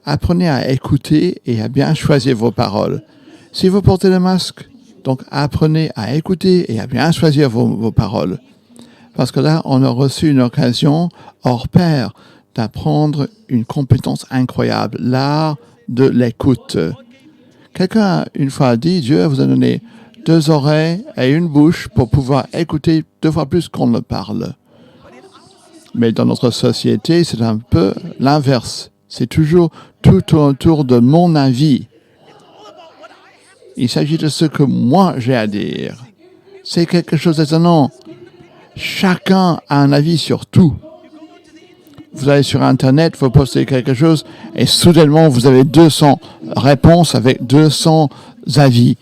apprenez à écouter et à bien choisir vos paroles. Si vous portez le masque, donc apprenez à écouter et à bien choisir vos paroles. Parce que là, on a reçu une occasion hors pair d'apprendre une compétence incroyable, l'art de l'écoute. Quelqu'un a une fois dit, Dieu vous a donné 2 oreilles et une bouche pour pouvoir écouter 2 fois plus qu'on ne parle. Mais dans notre société, c'est un peu l'inverse. C'est toujours tout autour de mon avis. Il s'agit de ce que moi j'ai à dire. C'est quelque chose d'étonnant. Chacun a un avis sur tout. Vous allez sur Internet, vous postez quelque chose, et soudainement, vous avez 200 réponses avec 200 avis.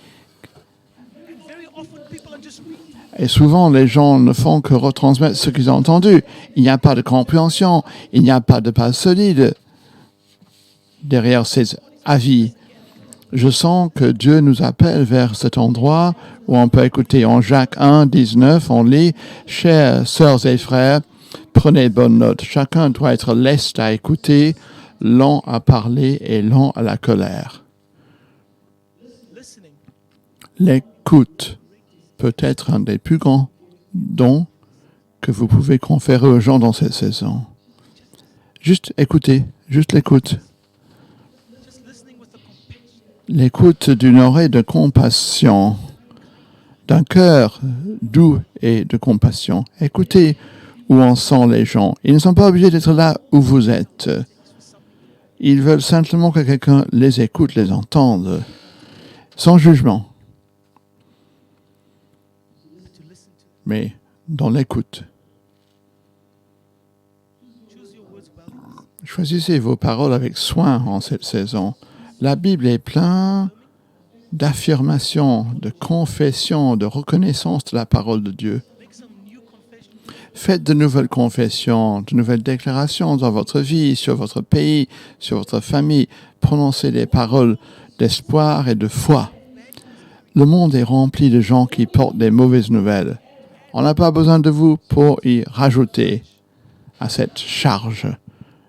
Et souvent, les gens ne font que retransmettre ce qu'ils ont entendu. Il n'y a pas de compréhension, il n'y a pas de base solide derrière ces avis. Je sens que Dieu nous appelle vers cet endroit où on peut écouter. En Jacques 1, 19, on lit « Chers sœurs et frères, prenez bonne note. Chacun doit être leste à écouter, lent à parler et lent à la colère. » L'écoute peut être un des plus grands dons que vous pouvez conférer aux gens dans cette saison. Juste écouter, juste l'écoute. L'écoute d'une oreille de compassion, d'un cœur doux et de compassion. Écoutez où en sont les gens. Ils ne sont pas obligés d'être là où vous êtes. Ils veulent simplement que quelqu'un les écoute, les entende, sans jugement. Mais dans l'écoute. Choisissez vos paroles avec soin en cette saison. La Bible est pleine d'affirmations, de confessions, de reconnaissance de la parole de Dieu. Faites de nouvelles confessions, de nouvelles déclarations dans votre vie, sur votre pays, sur votre famille. Prononcez des paroles d'espoir et de foi. Le monde est rempli de gens qui portent des mauvaises nouvelles. On n'a pas besoin de vous pour y rajouter à cette charge.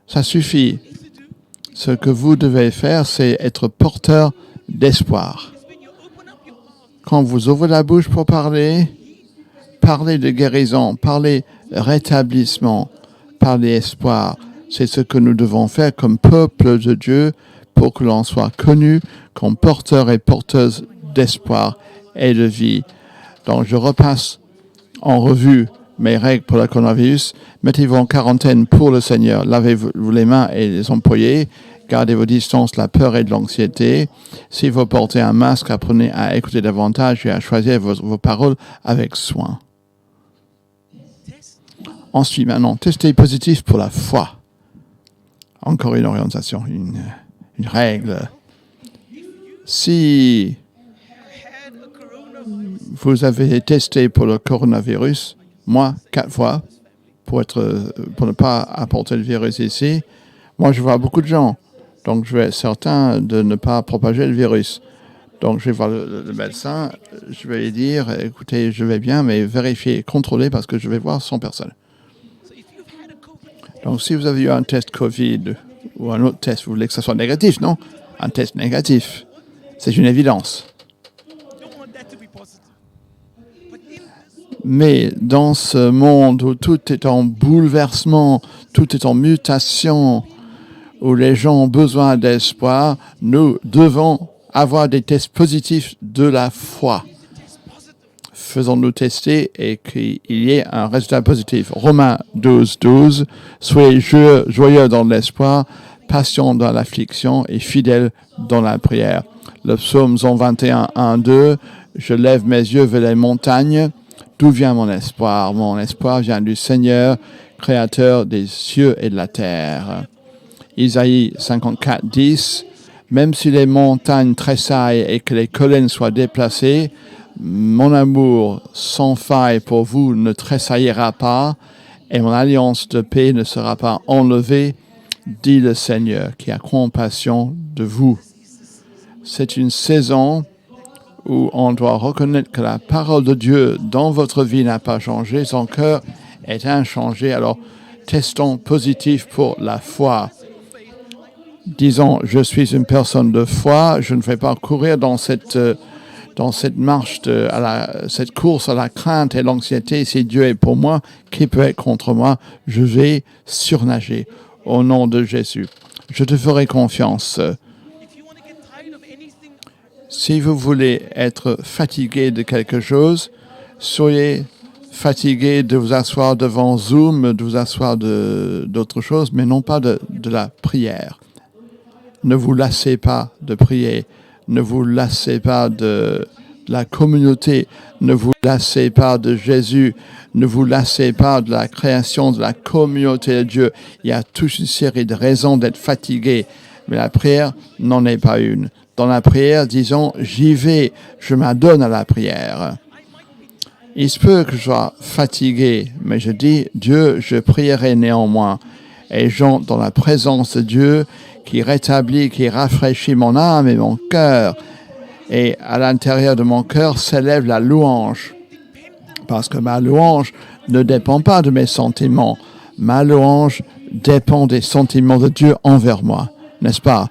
Ça suffit. Ce que vous devez faire, c'est être porteur d'espoir. Quand vous ouvrez la bouche pour parler, parlez de guérison, parlez rétablissement, parlez espoir. C'est ce que nous devons faire comme peuple de Dieu pour que l'on soit connu comme porteur et porteuse d'espoir et de vie. Donc je repasse en revue mes règles pour le coronavirus. Mettez-vous en quarantaine pour le Seigneur. Lavez-vous les mains et les employés. Gardez vos distances, la peur et de l'anxiété. Si vous portez un masque, apprenez à écouter davantage et à choisir vos paroles avec soin. Ensuite, maintenant, testez positif pour la foi. Encore une orientation, une règle. Si vous avez testé pour le coronavirus, moi, 4 fois, pour ne pas apporter le virus ici, moi, je vois beaucoup de gens. Donc, je vais être certain de ne pas propager le virus. Donc, je vais voir le médecin, je vais lui dire, écoutez, je vais bien, mais vérifiez, contrôlez, parce que je vais voir 100 personnes. Donc, si vous avez eu un test Covid ou un autre test, vous voulez que ça soit négatif, non? Un test négatif, c'est une évidence. Mais dans ce monde où tout est en bouleversement, tout est en mutation, où les gens ont besoin d'espoir, nous devons avoir des tests positifs de la foi. Faisons-nous tester et qu'il y ait un résultat positif. Romains 12, 12. Soyez joyeux dans l'espoir, patient dans l'affliction et fidèles dans la prière. Le psaume 121, 1, 2. Je lève mes yeux vers les montagnes. D'où vient mon espoir? Mon espoir vient du Seigneur, créateur des cieux et de la terre. Isaïe 54, 10. Même si les montagnes tressaillent et que les collines soient déplacées, mon amour sans faille pour vous ne tressaillira pas et mon alliance de paix ne sera pas enlevée, dit le Seigneur qui a compassion de vous. C'est une saison où on doit reconnaître que la parole de Dieu dans votre vie n'a pas changé, son cœur est inchangé. Alors, testons positif pour la foi. Disons, je suis une personne de foi, je ne vais pas courir dans cette marche, cette course à la crainte et l'anxiété. Si Dieu est pour moi, qui peut être contre moi? Je vais surnager au nom de Jésus. Je te ferai confiance. Si vous voulez être fatigué de quelque chose, soyez fatigué de vous asseoir devant Zoom, de vous asseoir d'autres choses, mais non pas de la prière. Ne vous lassez pas de prier. Ne vous lassez pas de la communauté. Ne vous lassez pas de Jésus. Ne vous lassez pas de la création de la communauté de Dieu. Il y a toute une série de raisons d'être fatigué. Mais la prière n'en est pas une. Dans la prière, disons, j'y vais, je m'adonne à la prière. Il se peut que je sois fatigué, mais je dis, Dieu, je prierai néanmoins. Et j'entre dans la présence de Dieu qui rétablit, qui rafraîchit mon âme et mon cœur. Et à l'intérieur de mon cœur s'élève la louange. Parce que ma louange ne dépend pas de mes sentiments. Ma louange dépend des sentiments de Dieu envers moi. N'est-ce pas?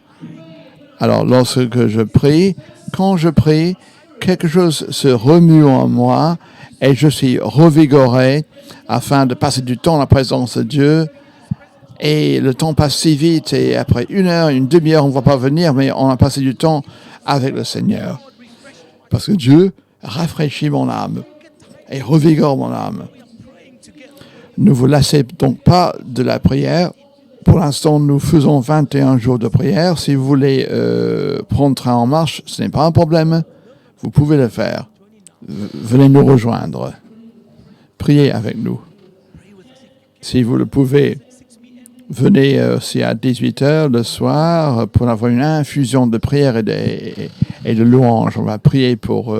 Alors, lorsque je prie, quand je prie, quelque chose se remue en moi et je suis revigoré afin de passer du temps dans la présence de Dieu. Et le temps passe si vite et après 1 heure, une demi-heure, on ne va pas venir, mais on a passé du temps avec le Seigneur. Parce que Dieu rafraîchit mon âme et revigore mon âme. Ne vous lassez donc pas de la prière. Pour l'instant, nous faisons 21 jours de prière. Si vous voulez prendre train en marche, ce n'est pas un problème. Vous pouvez le faire. Venez nous rejoindre. Priez avec nous. Si vous le pouvez, venez aussi à 18h le soir pour avoir une infusion de prière et de louange. On va prier pour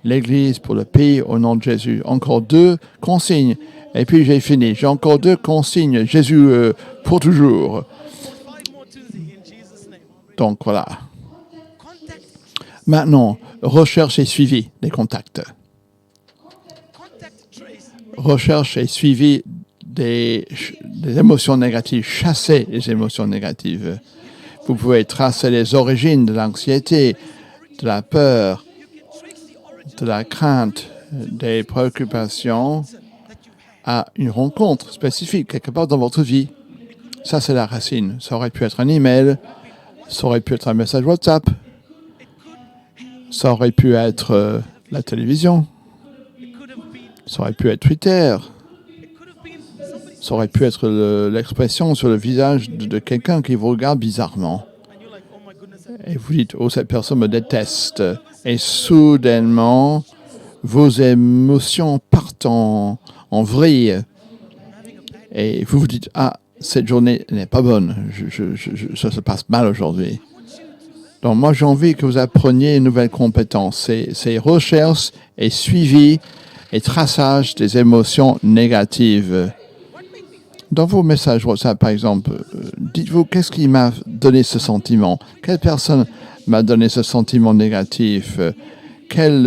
l'Église, pour le pays, au nom de Jésus. Encore 2 consignes, et puis j'ai fini. J'ai encore 2 consignes, Jésus pour toujours. 5 more to thee in Jesus' name. Donc voilà. Contact, Maintenant, recherche et suivi des contacts. contact trace. Recherche et suivi des émotions négatives. Chassez les émotions négatives. Vous pouvez tracer les origines de l'anxiété, de la peur, de la crainte, des préoccupations à une rencontre spécifique quelque part dans votre vie. Ça, c'est la racine. Ça aurait pu être un email, ça aurait pu être un message WhatsApp, ça aurait pu être la télévision, ça aurait pu être Twitter, ça aurait pu être l'expression sur le visage de quelqu'un qui vous regarde bizarrement. Et vous dites, oh, cette personne me déteste. Et soudainement, vos émotions partent en vrille. Et vous vous dites, ah, cette journée n'est pas bonne. Ça se passe mal aujourd'hui. Donc moi, j'ai envie que vous appreniez une nouvelle compétence. C'est recherche et suivi et traçage des émotions négatives. Dans vos messages WhatsApp, par exemple, dites-vous, qu'est-ce qui m'a donné ce sentiment? Quelle personne m'a donné ce sentiment négatif? Quel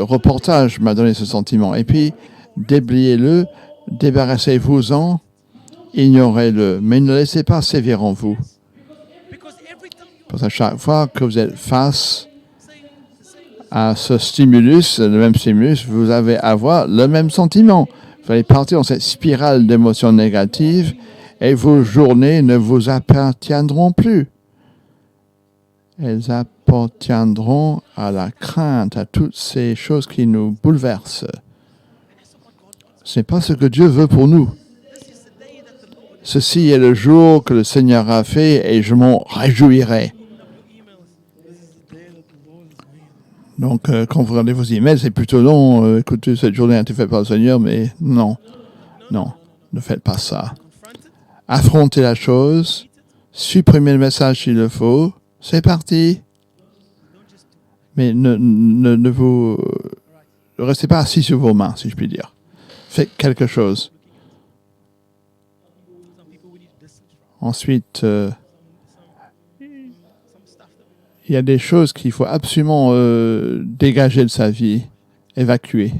reportage m'a donné ce sentiment? Et puis, déblayez-le, débarrassez-vous-en, ignorez-le, mais ne laissez pas sévir en vous. Parce qu'à chaque fois que vous êtes face à ce stimulus, le même stimulus, vous allez avoir le même sentiment. Vous allez partir dans cette spirale d'émotions négatives et vos journées ne vous appartiendront plus. Elles appartiendront à la crainte, à toutes ces choses qui nous bouleversent. Ce n'est pas ce que Dieu veut pour nous. Ceci est le jour que le Seigneur a fait et je m'en réjouirai. Donc, quand vous regardez vos emails, c'est plutôt long. Écoutez, cette journée a été faite par le Seigneur, mais non, ne faites pas ça. Affrontez la chose, supprimez le message s'il le faut, c'est parti. Mais ne vous restez pas assis sur vos mains, si je puis dire. Faites quelque chose. Ensuite, il y a des choses qu'il faut absolument dégager de sa vie, évacuer.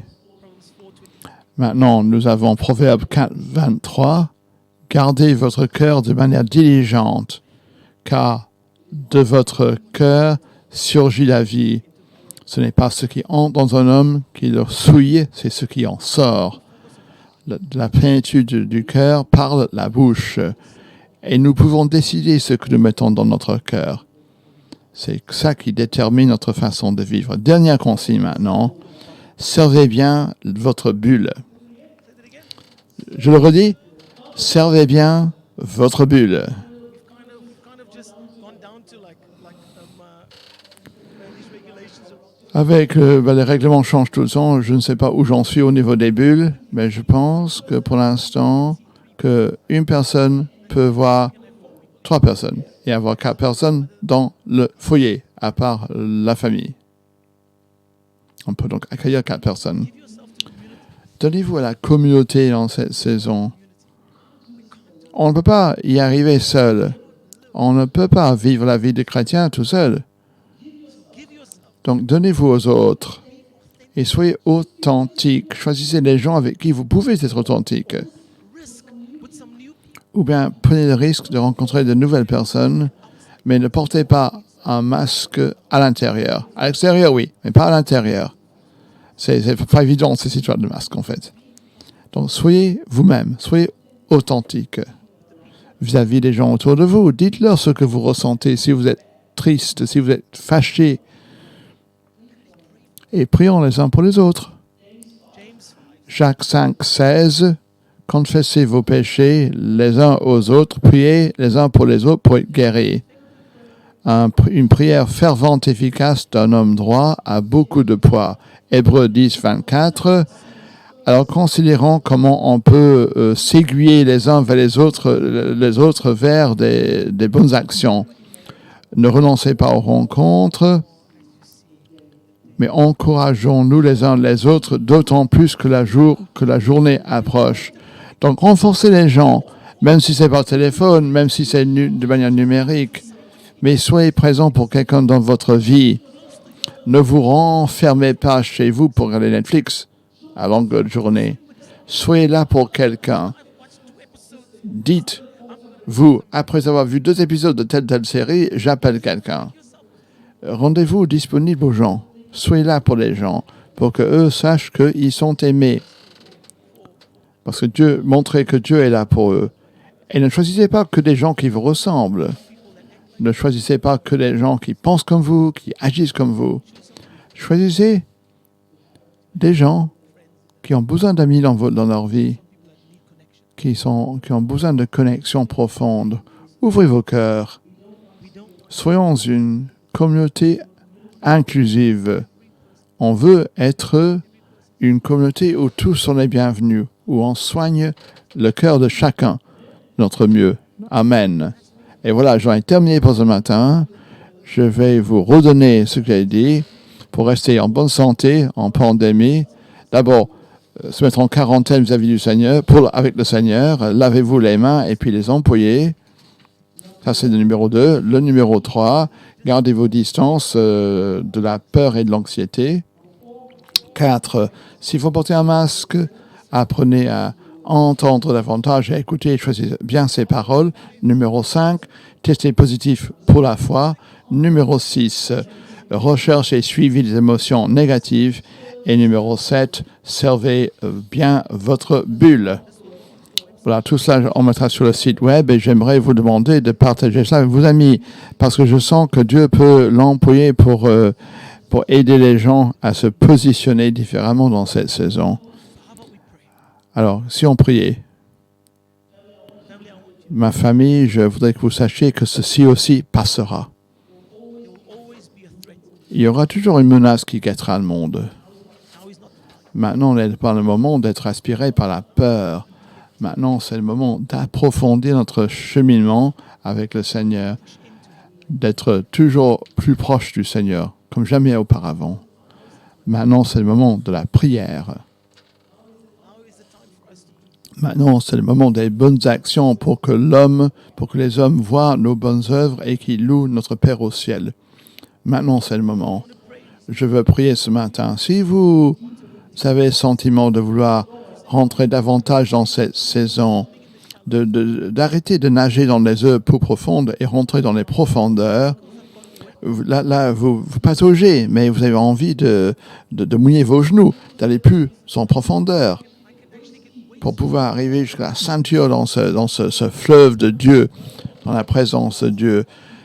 Maintenant, nous avons Proverbe 4, 23. Gardez votre cœur de manière diligente, car de votre cœur surgit la vie. Ce n'est pas ce qui entre dans un homme qui le souille, c'est ce qui en sort. De la plénitude du cœur parle la bouche. Et nous pouvons décider ce que nous mettons dans notre cœur. C'est ça qui détermine notre façon de vivre. Dernière consigne maintenant. Servez bien votre bulle. Je le redis. Servez bien votre bulle. Avec les règlements changent tout le temps. Je ne sais pas où j'en suis au niveau des bulles, mais je pense que pour l'instant, qu'une personne peut voir 3 personnes et avoir 4 personnes dans le foyer, à part la famille. On peut donc accueillir 4 personnes. Donnez-vous à la communauté dans cette saison. On ne peut pas y arriver seul. On ne peut pas vivre la vie de chrétien tout seul. Donc, donnez-vous aux autres et soyez authentiques. Choisissez les gens avec qui vous pouvez être authentique. Ou bien, prenez le risque de rencontrer de nouvelles personnes, mais ne portez pas un masque à l'intérieur. À l'extérieur, oui, mais pas à l'intérieur. C'est pas évident, ces histoires de masque, en fait. Donc, soyez vous-même, soyez authentique vis-à-vis des gens autour de vous. Dites-leur ce que vous ressentez, si vous êtes triste, si vous êtes fâché. Et prions les uns pour les autres. Jacques 5, 16. Confessez vos péchés les uns aux autres, priez les uns pour les autres pour être guéris. Une prière fervente, efficace d'un homme droit a beaucoup de poids. Hébreux 10, 24. Alors considérons comment on peut s'aiguiller les uns vers les autres vers des bonnes actions. Ne renoncez pas aux rencontres. mais encourageons-nous les uns les autres, d'autant plus que la journée approche. Donc, renforcez les gens, même si c'est par téléphone, même si c'est de manière numérique, mais soyez présents pour quelqu'un dans votre vie. Ne vous renfermez pas chez vous pour regarder Netflix à longueur de journée. Soyez là pour quelqu'un. Dites, vous, après avoir vu 2 épisodes de telle série, j'appelle quelqu'un. Rendez-vous disponible aux gens. Soyez là pour les gens, pour qu'eux sachent qu'ils sont aimés. Parce que Dieu, montrez que Dieu est là pour eux. Et ne choisissez pas que des gens qui vous ressemblent. Ne choisissez pas que des gens qui pensent comme vous, qui agissent comme vous. Choisissez des gens qui ont besoin d'amis dans leur vie, qui ont besoin de connexions profondes. Ouvrez vos cœurs. Soyons une communauté inclusive. On veut être une communauté où tous sont les bienvenus, où on soigne le cœur de chacun, notre mieux. Amen. Et voilà, j'en ai terminé pour ce matin. Je vais vous redonner ce que j'ai dit pour rester en bonne santé, en pandémie. D'abord, se mettre en quarantaine vis-à-vis du Seigneur, avec le Seigneur. Lavez-vous les mains et puis les employés. Ça, c'est le numéro 2. Le numéro 3, gardez vos distances de la peur et de l'anxiété. 4, s'il faut porter un masque, apprenez à entendre davantage et à écouter et choisir bien ses paroles. Numéro 5, testez positif pour la foi. Numéro 6, recherche et suivez les émotions négatives. Et numéro 7, servez bien votre bulle. Voilà, tout cela, on mettra sur le site web et j'aimerais vous demander de partager ça avec vos amis parce que je sens que Dieu peut l'employer pour aider les gens à se positionner différemment dans cette saison. Alors, si on priait, ma famille, je voudrais que vous sachiez que ceci aussi passera. Il y aura toujours une menace qui guettera le monde. Maintenant, n'est pas le moment d'être aspiré par la peur. Maintenant, c'est le moment d'approfondir notre cheminement avec le Seigneur, d'être toujours plus proche du Seigneur, comme jamais auparavant. Maintenant, c'est le moment de la prière. Maintenant, c'est le moment des bonnes actions pour que les hommes voient nos bonnes œuvres et qu'ils louent notre Père au ciel. Maintenant, c'est le moment. Je veux prier ce matin. Si vous avez le sentiment de vouloir rentrer davantage dans cette saison, d'arrêter de nager dans les eaux peu profondes et rentrer dans les profondeurs, là vous pataugez, mais vous avez envie de mouiller vos genoux, d'aller plus en profondeur pour pouvoir arriver jusqu'à la ceinture dans ce fleuve de Dieu, dans la présence de Dieu.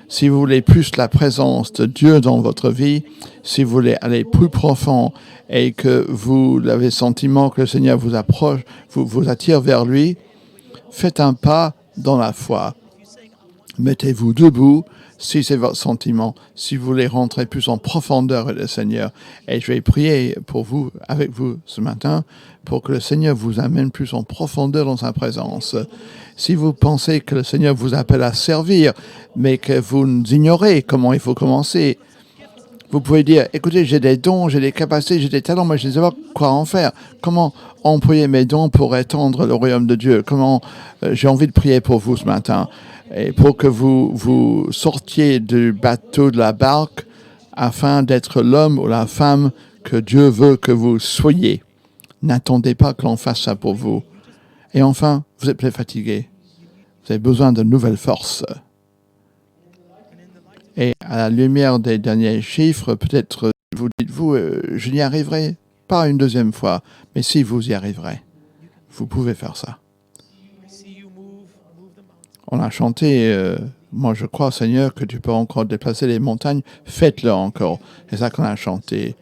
Si vous voulez plus la présence de Dieu dans votre vie, si vous voulez aller plus profond et que vous avez le sentiment que le Seigneur vous approche, vous attire vers lui, faites un pas dans la foi. Mettez-vous debout si c'est votre sentiment, si vous voulez rentrer plus en profondeur avec le Seigneur. Et je vais prier pour vous, avec vous ce matin, pour que le Seigneur vous amène plus en profondeur dans sa présence. Si vous pensez que le Seigneur vous appelle à servir, mais que vous ignorez comment il faut commencer, vous pouvez dire, écoutez, j'ai des dons, j'ai des capacités, j'ai des talents, mais je ne sais pas quoi en faire. Comment employer mes dons pour étendre le royaume de Dieu? J'ai envie de prier pour vous ce matin. Et pour que vous sortiez du bateau, de la barque, afin d'être l'homme ou la femme que Dieu veut que vous soyez. N'attendez pas que l'on fasse ça pour vous. Et enfin, vous êtes plus fatigué. Vous avez besoin de nouvelles forces. Et à la lumière des derniers chiffres, peut-être vous dites-vous, je n'y arriverai pas une deuxième fois. Mais si vous y arriverez, vous pouvez faire ça. On a chanté, moi je crois Seigneur que tu peux encore déplacer les montagnes, faites-le encore. C'est ça qu'on a chanté.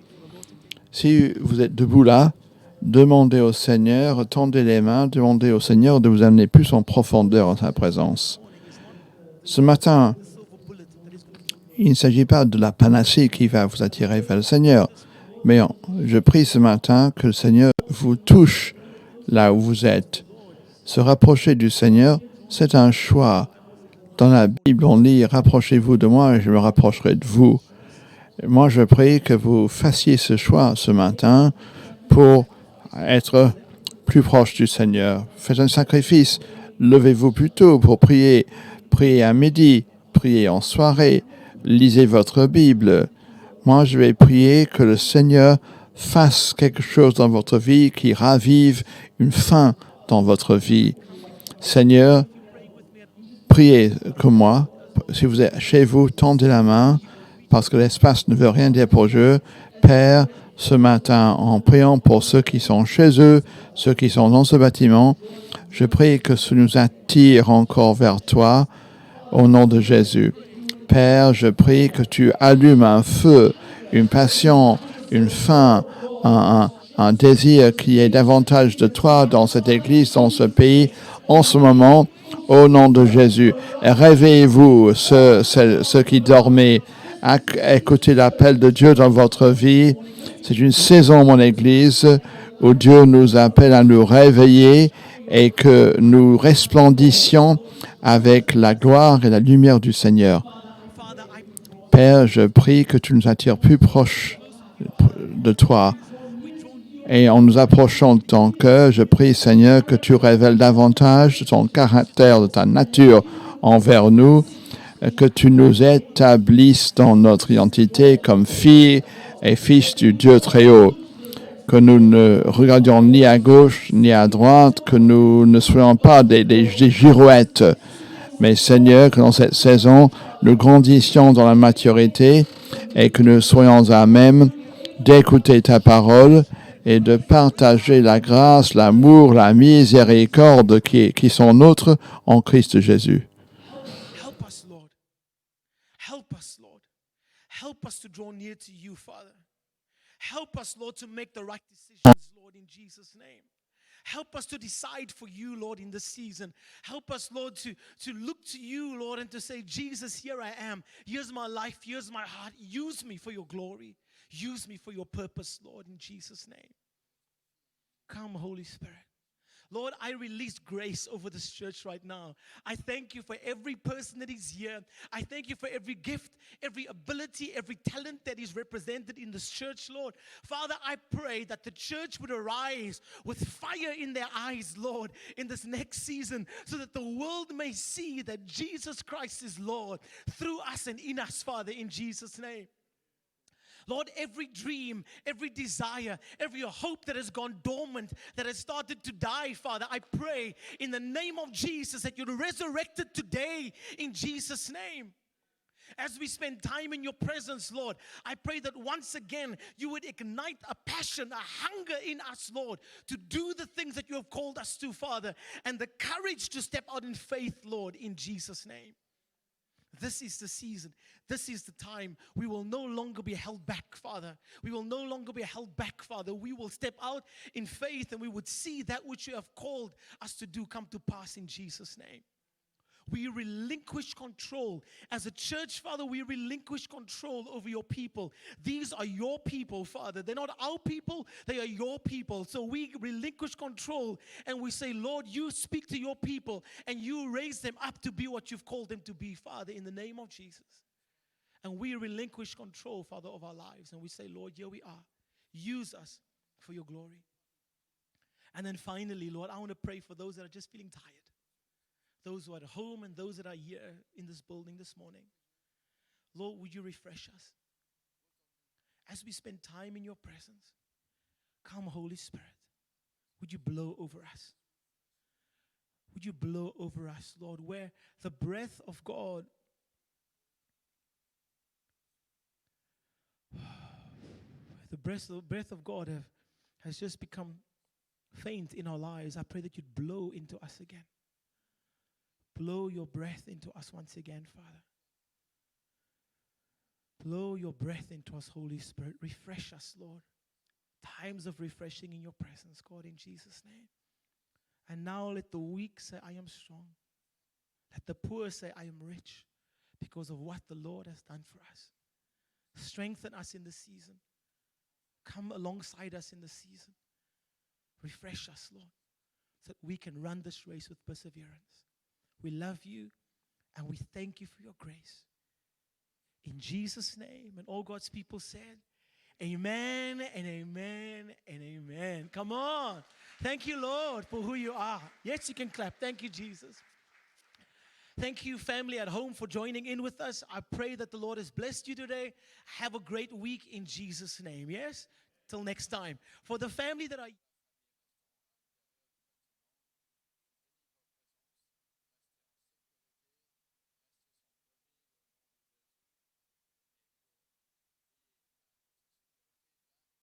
Si vous êtes debout là, demandez au Seigneur, tendez les mains, demandez au Seigneur de vous amener plus en profondeur en sa présence. Ce matin, il ne s'agit pas de la panacée qui va vous attirer vers le Seigneur, mais je prie ce matin que le Seigneur vous touche là où vous êtes. Se rapprocher du Seigneur, c'est un choix. Dans la Bible, on lit « Rapprochez-vous de moi et je me rapprocherai de vous ». Moi, je prie que vous fassiez ce choix ce matin pour être plus proche du Seigneur. Faites un sacrifice. Levez-vous plus tôt pour prier. Priez à midi. Priez en soirée. Lisez votre Bible. Moi, je vais prier que le Seigneur fasse quelque chose dans votre vie qui ravive une faim dans votre vie. Seigneur, priez comme moi. Si vous êtes chez vous, tendez la main, parce que l'espace ne veut rien dire pour Dieu. Père, ce matin, en priant pour ceux qui sont chez eux, ceux qui sont dans ce bâtiment, je prie que ce nous attire encore vers toi, au nom de Jésus. Père, je prie que tu allumes un feu, une passion, une faim, un désir qui est davantage de toi dans cette église, dans ce pays, en ce moment, au nom de Jésus. Réveillez-vous, ceux qui dormaient. Écoutez l'appel de Dieu dans votre vie. C'est une saison, mon Église, où Dieu nous appelle à nous réveiller et que nous resplendissions avec la gloire et la lumière du Seigneur. Père, je prie que tu nous attires plus proches de toi. Et en nous approchant de ton cœur, je prie, Seigneur, que tu révèles davantage de ton caractère, de ta nature envers nous, que tu nous établisses dans notre identité comme filles et fils du Dieu très haut, que nous ne regardions ni à gauche ni à droite, que nous ne soyons pas des girouettes, mais Seigneur, que dans cette saison, nous grandissions dans la maturité et que nous soyons à même d'écouter ta parole et de partager la grâce, l'amour, la miséricorde qui sont nôtres en Christ Jésus. Help us, Lord. Help us, Lord. Help us to draw near to you, Father. Help us, Lord, to make the right decisions, Lord, in Jesus' name. Help us to decide for you, Lord, in this season. Help us, Lord, to look to you, Lord, and to say, Jesus, here I am. Here's my life. Here's my heart. Use me for your glory. Use me for your purpose, Lord, in Jesus' name. Come, Holy Spirit. Lord, I release grace over this church right now. I thank you for every person that is here. I thank you for every gift, every ability, every talent that is represented in this church, Lord. Father, I pray that the church would arise with fire in their eyes, Lord, in this next season, so that the world may see that Jesus Christ is Lord through us and in us, Father, in Jesus' name. Lord, every dream, every desire, every hope that has gone dormant, that has started to die, Father, I pray in the name of Jesus that you'd resurrect it today in Jesus' name. As we spend time in your presence, Lord, I pray that once again you would ignite a passion, a hunger in us, Lord, to do the things that you have called us to, Father, and the courage to step out in faith, Lord, in Jesus' name. This is the season. This is the time. We will no longer be held back, Father. We will no longer be held back, Father. We will step out in faith and we would see that which you have called us to do come to pass in Jesus' name. We relinquish control. As a church, Father, we relinquish control over your people. These are your people, Father. They're not our people, they are your people. So we relinquish control and we say, Lord, you speak to your people and you raise them up to be what you've called them to be, Father, in the name of Jesus. And we relinquish control, Father, of our lives. And we say, Lord, here we are. Use us for your glory. And then finally, Lord, I want to pray for those that are just feeling tired. Those who are at home and those that are here in this building this morning. Lord, would you refresh us? As we spend time in your presence, come, Holy Spirit, would you blow over us? Would you blow over us, Lord, where the breath of God, the breath of God has just become faint in our lives. I pray that you'd blow into us again. Blow your breath into us once again, Father. Blow your breath into us, Holy Spirit. Refresh us, Lord. Times of refreshing in your presence, God, in Jesus' name. And now let the weak say, I am strong. Let the poor say, I am rich because of what the Lord has done for us. Strengthen us in the season. Come alongside us in the season. Refresh us, Lord, so that we can run this race with perseverance. We love you and we thank you for your grace. In Jesus' name. And all God's people said, amen and amen and amen. Come on. Thank you, Lord, for who you are. Yes, you can clap. Thank you, Jesus. Thank you, family at home, for joining in with us. I pray that the Lord has blessed you today. Have a great week in Jesus' name. Yes? Till next time. For the family that are